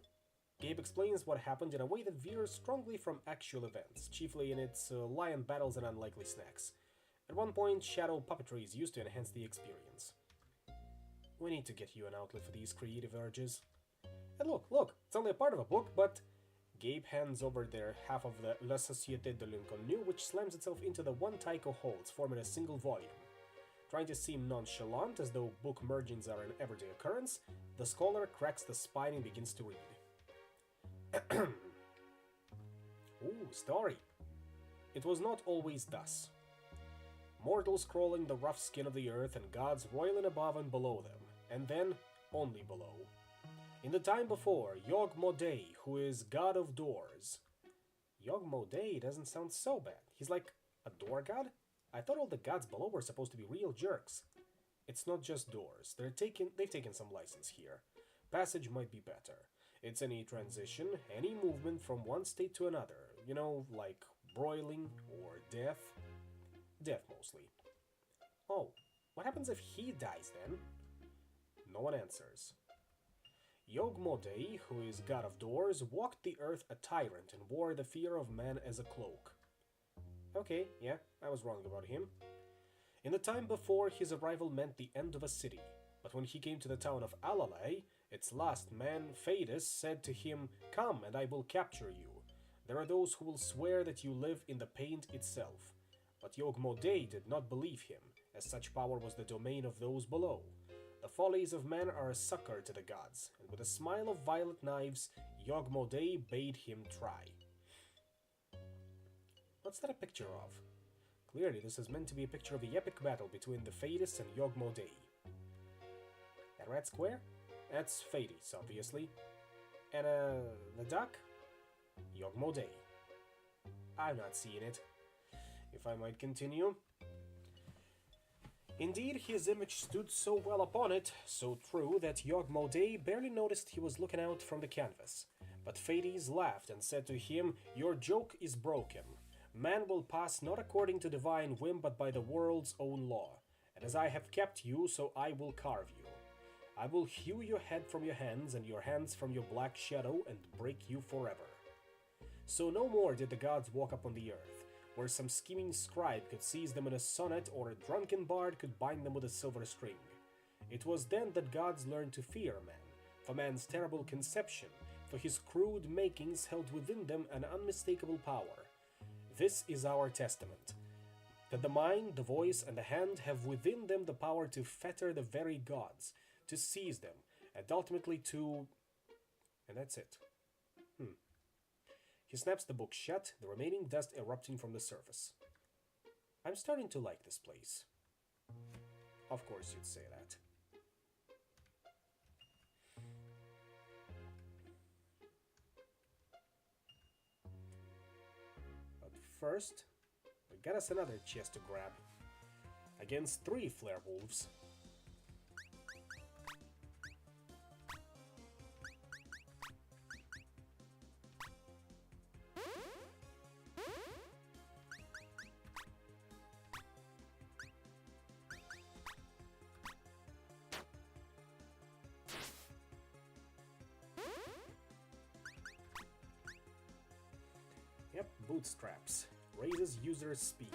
Speaker 2: Gabe explains what happened in a way that veers strongly from actual events, chiefly in its lion battles and unlikely snacks. At one point, shadow puppetry is used to enhance the experience. We need to get you an outlet for these creative urges. And look, it's only a part of a book, but... Gabe hands over their half of the La Société de l'Inconnu, which slams itself into the one Tycho holds, forming a single volume. Trying to seem nonchalant, as though book mergings are an everyday occurrence, the scholar cracks the spine and begins to read. Ooh, story. It was not always thus. Mortals crawling the rough skin of the earth and gods roiling above and below them, and then only below. In the time before, Yog-Mothei, who is god of doors. Yog-Mothei doesn't sound so bad. He's like a door god? I thought all the gods below were supposed to be real jerks. It's not just doors. They've taken some license here. Passage might be better. It's any transition, any movement from one state to another. You know, like broiling or death. Death, mostly. Oh, what happens if he dies then? No one answers. Yog-Mothei, who is god of doors, walked the earth a tyrant and wore the fear of man as a cloak. Okay, yeah, I was wrong about him. In the time before, his arrival meant the end of a city, but when he came to the town of Alalai, its last man, Phaedus, said to him, "Come, and I will capture you. There are those who will swear that you live in the paint itself." But Yog-Mothei did not believe him, as such power was the domain of those below. The follies of man are a succor to the gods, and with a smile of violet knives, Yog-Mothei bade him try. What's that a picture of? Clearly, this is meant to be a picture of the epic battle between the Phaedus and Yog-Mothei. That red square? That's Phaedus, obviously. And, the duck? Yog-Mothei. I'm not seeing it. If I might continue. Indeed, his image stood so well upon it, so true, that Yog-Mothei barely noticed he was looking out from the canvas. But Phaedus laughed and said to him, "Your joke is broken. Man will pass not according to divine whim, but by the world's own law. And as I have kept you, so I will carve you. I will hew your head from your hands, and your hands from your black shadow, and break you forever." So no more did the gods walk upon the earth, where some scheming scribe could seize them in a sonnet, or a drunken bard could bind them with a silver string. It was then that gods learned to fear man, for man's terrible conception, for his crude makings held within them an unmistakable power. This is our testament, that the mind, the voice, and the hand have within them the power to fetter the very gods, to seize them, and ultimately to... And that's it. He snaps the book shut, the remaining dust erupting from the surface. I'm starting to like this place. Of course you'd say that. But first, we got us another chest to grab. Against 3 flare wolves. Yep, bootstraps. Raises user's speed.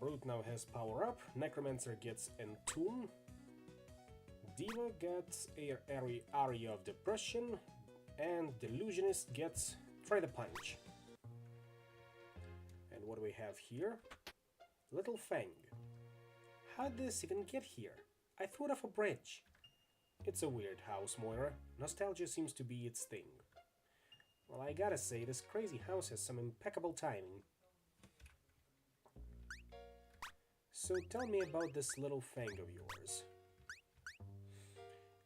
Speaker 2: Brute now has power up, Necromancer gets Entomb, Diva gets Area of Depression, and Delusionist gets Try the Punch. And what do we have here? Little Fang. How'd this even get here? I threw it off a bridge. It's a weird house, Moira. Nostalgia seems to be its thing. Well, I gotta say, this crazy house has some impeccable timing. So tell me about this little Fang of yours.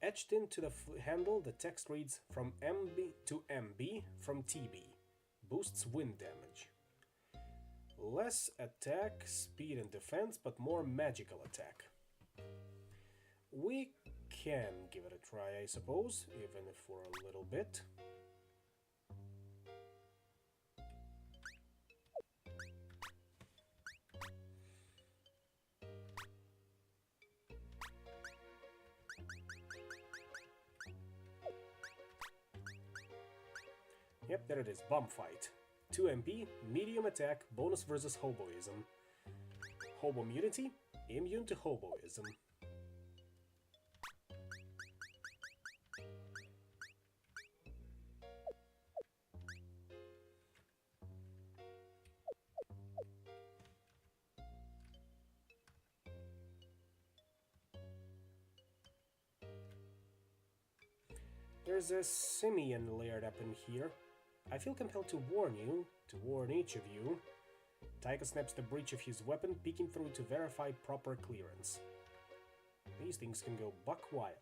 Speaker 2: Etched into the handle, the text reads, from MB to MB from TB. Boosts wind damage. Less attack, speed and defense, but more magical attack. We can give it a try, I suppose, even if for a little bit. Yep, there it is, Bomb Fight. 2 MP, medium attack, bonus versus Hoboism. Hobo immunity, immune to Hoboism. There's a simian layered up in here. I feel compelled to warn you, to warn each of you. Tycho snaps the breech of his weapon, peeking through to verify proper clearance. These things can go buck wild.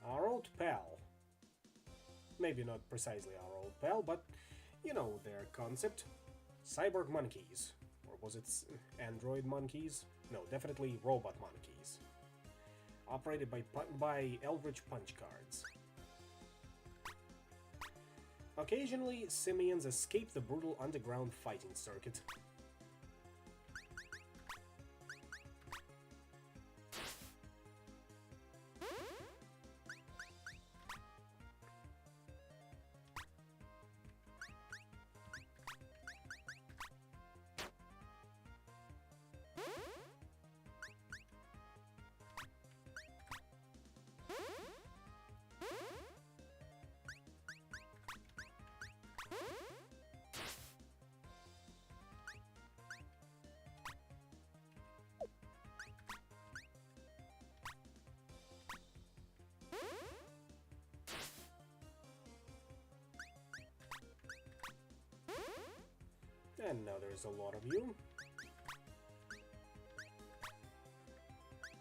Speaker 2: Our old pal. Maybe not precisely our old pal, but you know their concept. Cyborg monkeys. Or was it android monkeys? No, definitely robot monkeys. Operated by Eldritch Punch cards. Occasionally, simians escape the brutal underground fighting circuit. And now there's a lot of you,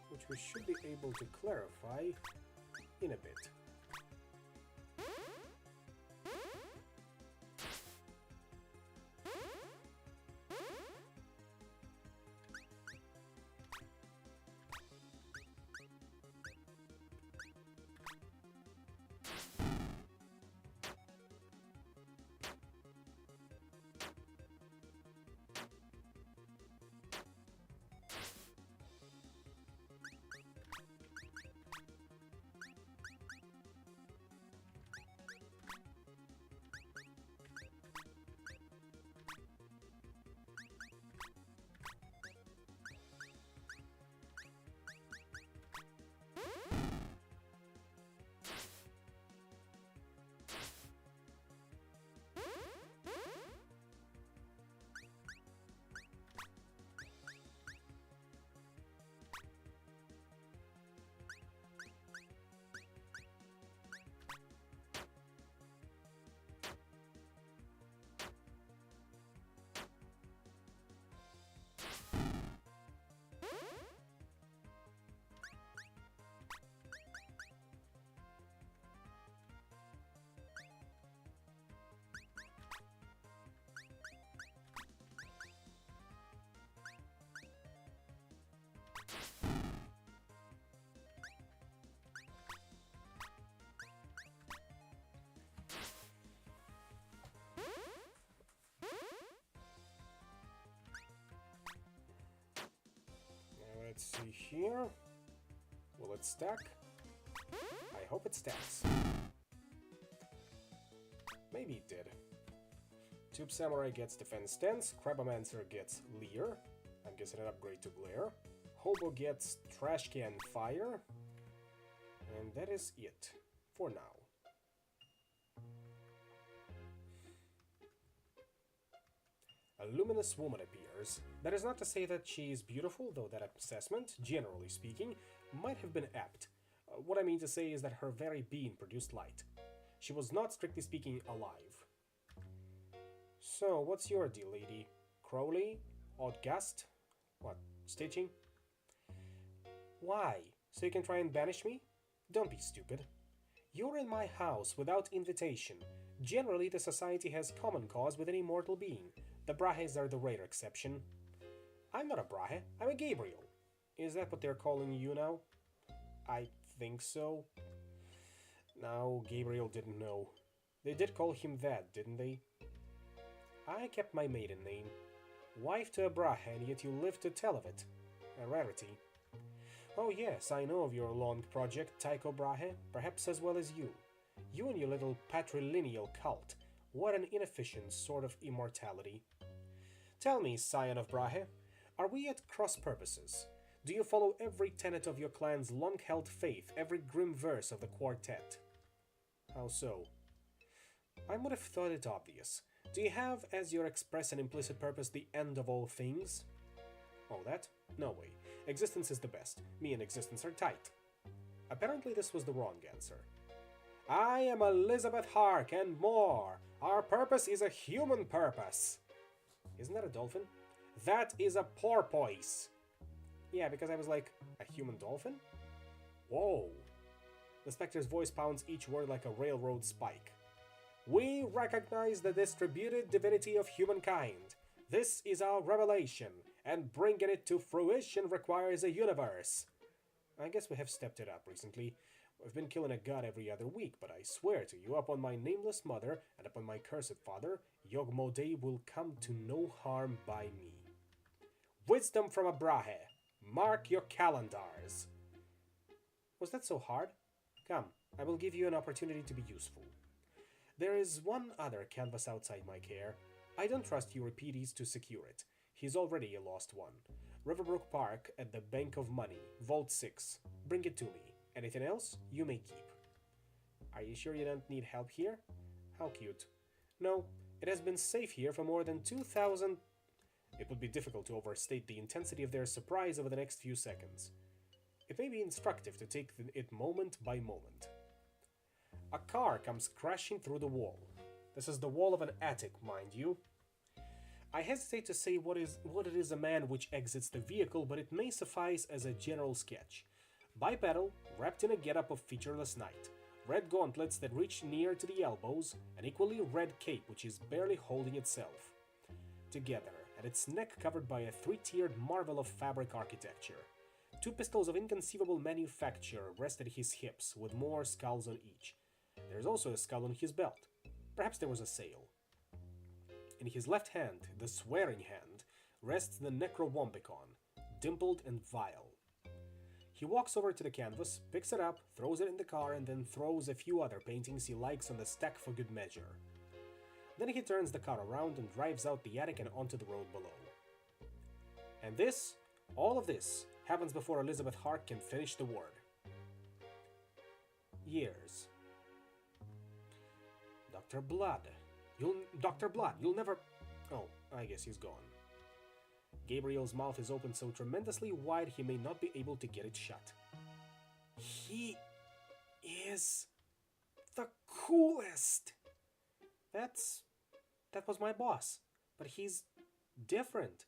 Speaker 2: which we should be able to clarify in a bit. Let's see here. Will it stack? I hope it stacks. Maybe it did. Tube Samurai gets Defense Stance, Crabomancer gets Leer, I'm guessing an upgrade to Glare. Hobo gets Trash Can Fire, and that is it for now. A luminous woman appears. That is not to say that she is beautiful, though that assessment, generally speaking, might have been apt. What I mean to say is that her very being produced light. She was not, strictly speaking, alive. So, what's your deal, lady? Crowley? Outgust? What, stitching? Why? So you can try and banish me? Don't be stupid. You're in my house without invitation. Generally, the society has common cause with any mortal being. The Brahes are the rare exception. I'm not a Brahe, I'm a Gabriel. Is that what they're calling you now? I think so. No, Gabriel didn't know. They did call him that, didn't they? I kept my maiden name. Wife to a Brahe, and yet you live to tell of it. A rarity. Oh yes, I know of your long project, Tycho Brahe, perhaps as well as you. You and your little patrilineal cult. What an inefficient sort of immortality. Tell me, scion of Brahe, are we at cross purposes? Do you follow every tenet of your clan's long-held faith, every grim verse of the quartet? How so? I would have thought it obvious. Do you have as your express and implicit purpose the end of all things? Oh, that? No way. Existence is the best. Me and existence are tight. Apparently this was the wrong answer. I am Elizabeth Hark and more. Our purpose is a human purpose. Isn't that a dolphin? That is a porpoise. Yeah, because I was like, a human dolphin? Whoa. The Spectre's voice pounds each word like a railroad spike. We recognize the distributed divinity of humankind. This is our revelation, and bringing it to fruition requires a universe. I guess we have stepped it up recently. We've been killing a god every other week, but I swear to you, upon my nameless mother and upon my cursed father, Yogmode will come to no harm by me. Wisdom from a Brahe. Mark your calendars. Was that so hard? Come, I will give you an opportunity to be useful. There is one other canvas outside my care. I don't trust Euripides to secure it. He's already a lost one. Riverbrook Park at the Bank of Money, Vault 6. Bring it to me. Anything else, you may keep. Are you sure you don't need help here? How cute. No, it has been safe here for more than 2,000... It would be difficult to overstate the intensity of their surprise over the next few seconds. It may be instructive to take it moment by moment. A car comes crashing through the wall. This is the wall of an attic, mind you. I hesitate to say what it is a man which exits the vehicle, but it may suffice as a general sketch. Bipedal, wrapped in a getup of featureless night, red gauntlets that reach near to the elbows, an equally red cape which is barely holding itself together, and its neck covered by a three-tiered marvel of fabric architecture. Two pistols of inconceivable manufacture rest at his hips, with more skulls on each. There is also a skull on his belt. Perhaps there was a sail. In his left hand, the swearing hand, rests the Necrowombicon, dimpled and vile. He walks over to the canvas, picks it up, throws it in the car, and then throws a few other paintings he likes on the stack for good measure. Then he turns the car around and drives out the attic and onto the road below. And this, all of this, happens before Elizabeth Hark can finish the word. Years. Dr. Blood. Dr. Blood, you'll never... Oh, I guess he's gone. Gabriel's mouth is open so tremendously wide he may not be able to get it shut. He is the coolest. That was my boss, but he's different.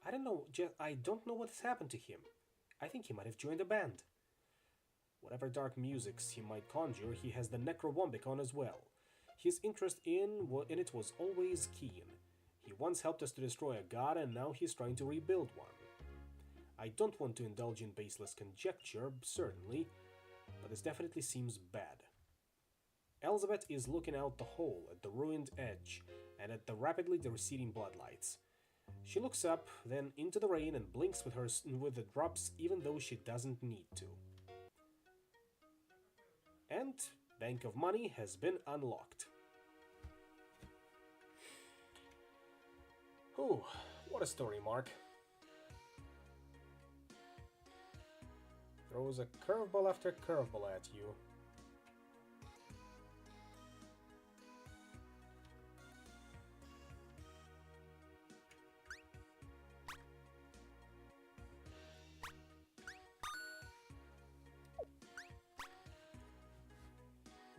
Speaker 2: I don't know what's happened to him. I think he might have joined a band. Whatever dark musics he might conjure, he has the Necrowombicon as well. His interest in it was always keen. He once helped us to destroy a god, and now he's trying to rebuild one. I don't want to indulge in baseless conjecture, certainly, but this definitely seems bad. Elizabeth is looking out the hole at the ruined edge and at the rapidly receding bloodlights. She looks up, then into the rain, and blinks with the drops even though she doesn't need to. And Bank of Money has been unlocked. Ooh, what a story, Mark. Throws a curveball after curveball at you.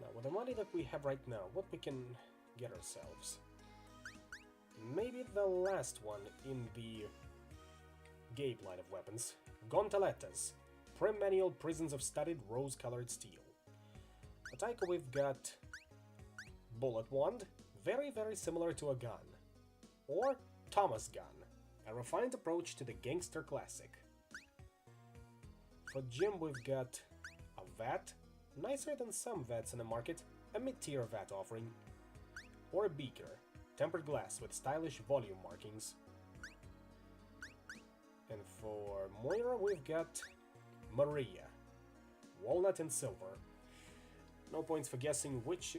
Speaker 2: Now, with the money that we have right now, what we can get ourselves? Maybe the last one in the Gabe line of weapons. Gontalettas. Prim manual prisons of studded rose-colored steel. At Taiko we've got Bullet Wand, very similar to a gun. Or Thomas Gun, a refined approach to the gangster classic. For Jim we've got a vat, nicer than some vats in the market, a mid-tier vat offering. Or a beaker, tempered glass with stylish volume markings. And for Moira we've got Maria, walnut and silver. No points for guessing which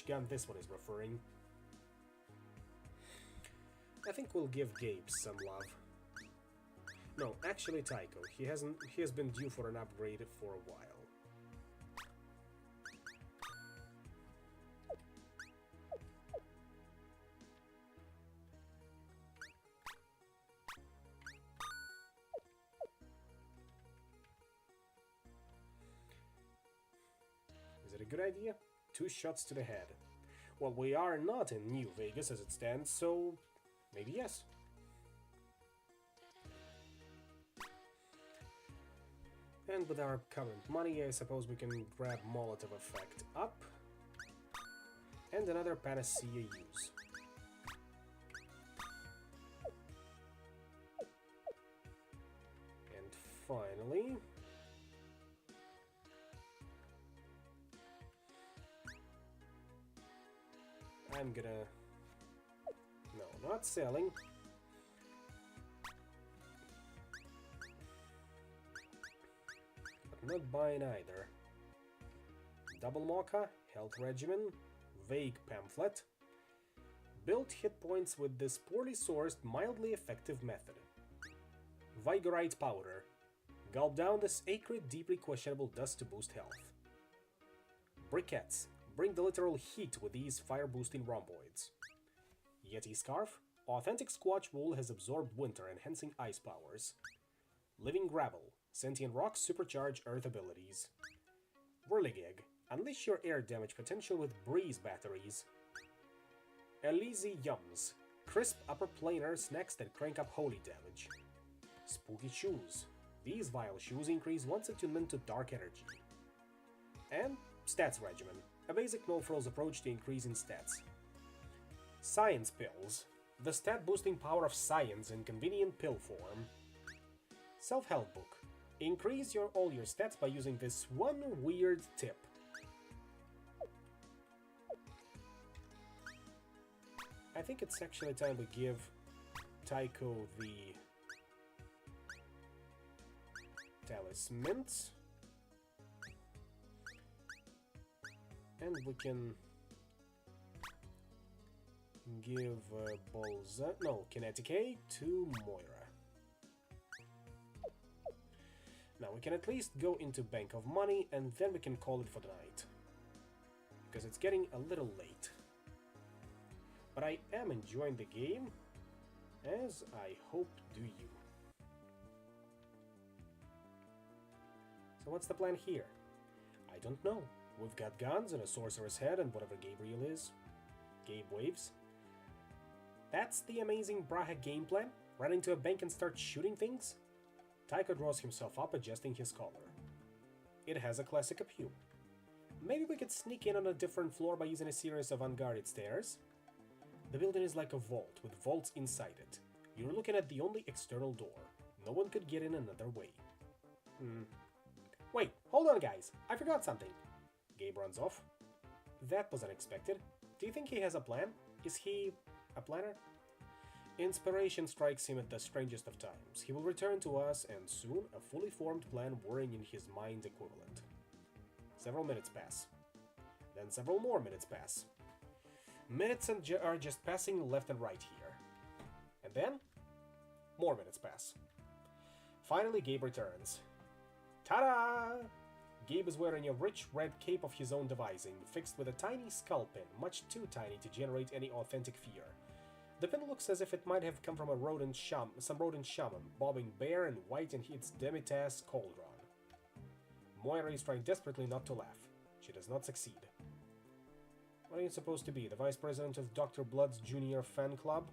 Speaker 2: gun this one is referring. I think we'll give Gabe some love. No, actually Taiko. He has been due for an upgrade for a while. Is it a good idea? 2 shots to the head. Well, we are not in New Vegas as it stands, so maybe yes. And with our current money, I suppose we can grab Molotov Effect up. And another Panacea use. And finally... I'm gonna... No, not selling. But not buying either. Double Mocha, Health Regimen, Vague Pamphlet. Build hit points with this poorly sourced, mildly effective method. Vigorite Powder. Gulp down this acrid, deeply questionable dust to boost health. Briquettes. Bring the literal heat with these fire-boosting rhomboids. Yeti Scarf. Authentic Squatch wool has absorbed winter, enhancing ice powers. Living Gravel. Sentient rocks supercharge earth abilities. Whirligig. Unleash your air damage potential with breeze batteries. Elise Yums. Crisp upper planar snacks that crank up holy damage. Spooky Shoes. These vile shoes increase one's attunement to dark energy. And Stats Regimen. A basic no-frills approach to increasing stats. Science Pills. The stat-boosting power of science in convenient pill form. Self-help book. Increase all your stats by using this one weird tip. I think it's actually time we give Taiko the talismans. And we can give Kinetic to Moira. Now we can at least go into Bank of Money and then we can call it for the night. Because it's getting a little late. But I am enjoying the game, as I hope do you. So what's the plan here? I don't know. We've got guns and a sorcerer's head and whatever Gabriel is. Gabe waves. That's the amazing Braha game plan? Run into a bank and start shooting things? Taiko draws himself up, adjusting his collar. It has a classic appeal. Maybe we could sneak in on a different floor by using a series of unguarded stairs? The building is like a vault, with vaults inside it. You're looking at the only external door. No one could get in another way. Wait, hold on guys, I forgot something. Gabe runs off. That was unexpected. Do you think he has a plan? Is he a planner? Inspiration strikes him at the strangest of times. He will return to us, and soon a fully formed plan whirring in his mind equivalent. Several minutes pass. Then several more minutes pass. Minutes are just passing left and right here. And then, more minutes pass. Finally, Gabe returns. Ta-da! Gabe is wearing a rich red cape of his own devising, fixed with a tiny skull pin, much too tiny to generate any authentic fear. The pin looks as if it might have come from some rodent shaman, bobbing bare and white in its demitasse cauldron. Moira is trying desperately not to laugh. She does not succeed. What are you supposed to be, the vice president of Dr. Blood's junior fan club?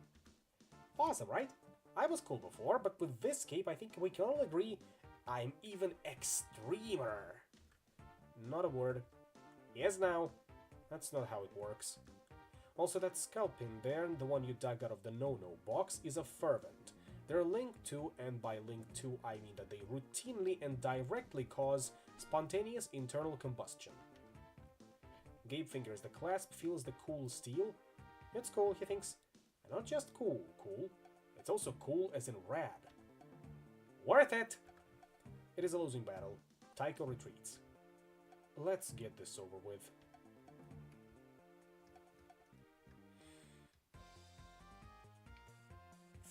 Speaker 2: Awesome, right? I was cool before, but with this cape I think we can all agree I'm even extremer. Not a word. Yes, now. That's not how it works. Also, that skull pin there, the one you dug out of the no-no box, is a fervent. They're linked to, and by linked to I mean that they routinely and directly cause spontaneous internal combustion. Gabe fingers the clasp, feels the cool steel. It's cool, he thinks. And not just cool. It's also cool as in rad. Worth it! It is a losing battle. Tycho retreats. Let's get this over with.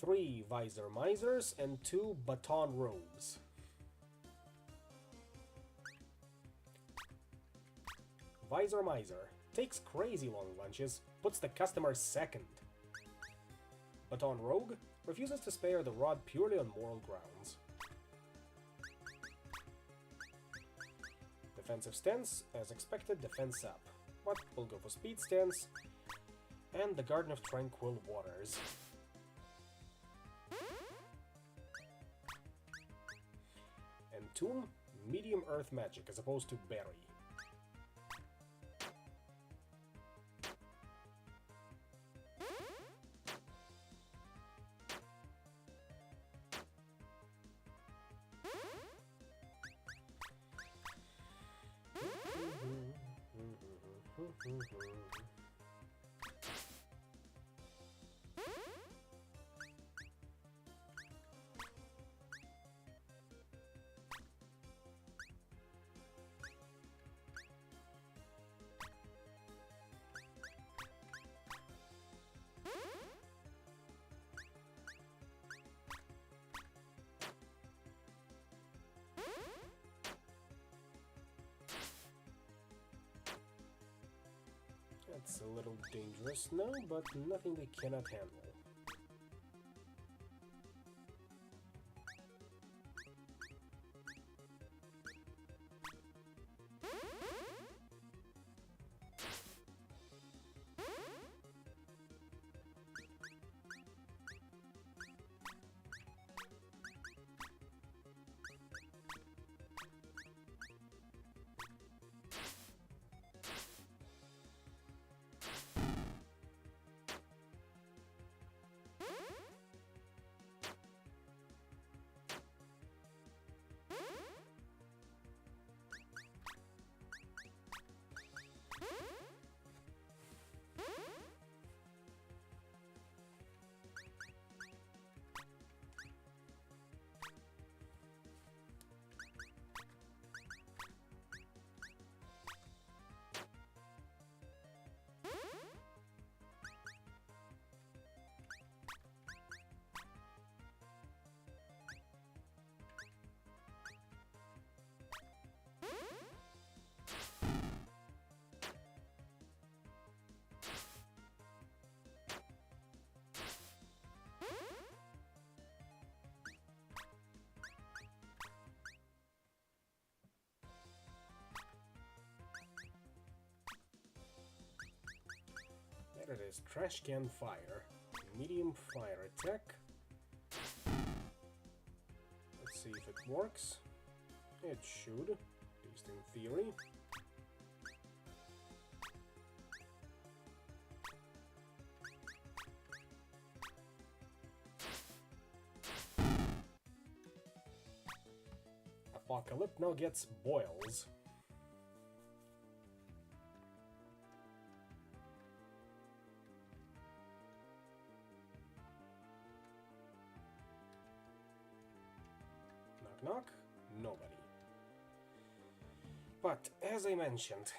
Speaker 2: Three visor misers and 2 baton rogues. Visor miser takes crazy long lunches, puts the customer second. Baton rogue refuses to spare the rod purely on moral grounds. Defensive stance, as expected, defense up. But we'll go for speed stance and the Garden of Tranquil Waters. And Tomb, medium earth magic as opposed to berry. That's a little dangerous now, but nothing they cannot handle. There it is, trash can fire. Medium fire attack. Let's see if it works. It should, at least in theory. Apocalypse now gets boils. Knock, nobody. But, as I mentioned,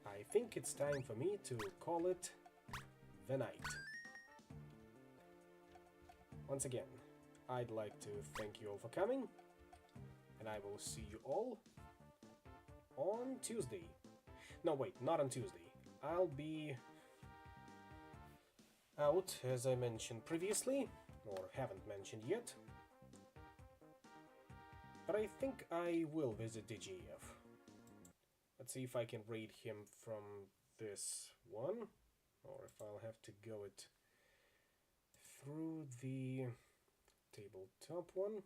Speaker 2: I think it's time for me to call it the night. once again, I'd like to thank you all for coming, and I will see you all on Tuesday. No, wait, not on Tuesday. I'll be out, as I mentioned previously, or haven't mentioned yet. But I think I will visit DGF. Let's see if I can raid him from this one, or if I'll have to go it through the tabletop one.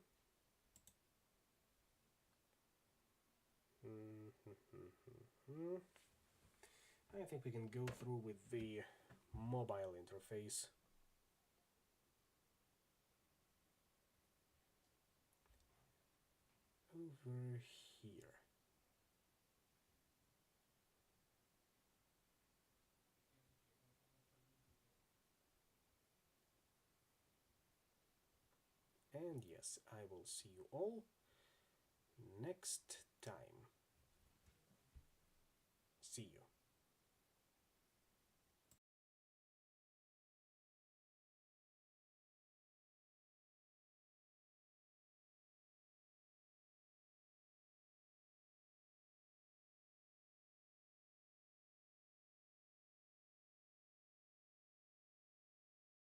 Speaker 2: I think we can go through with the mobile interface. Over here. And yes, I will see you all next time.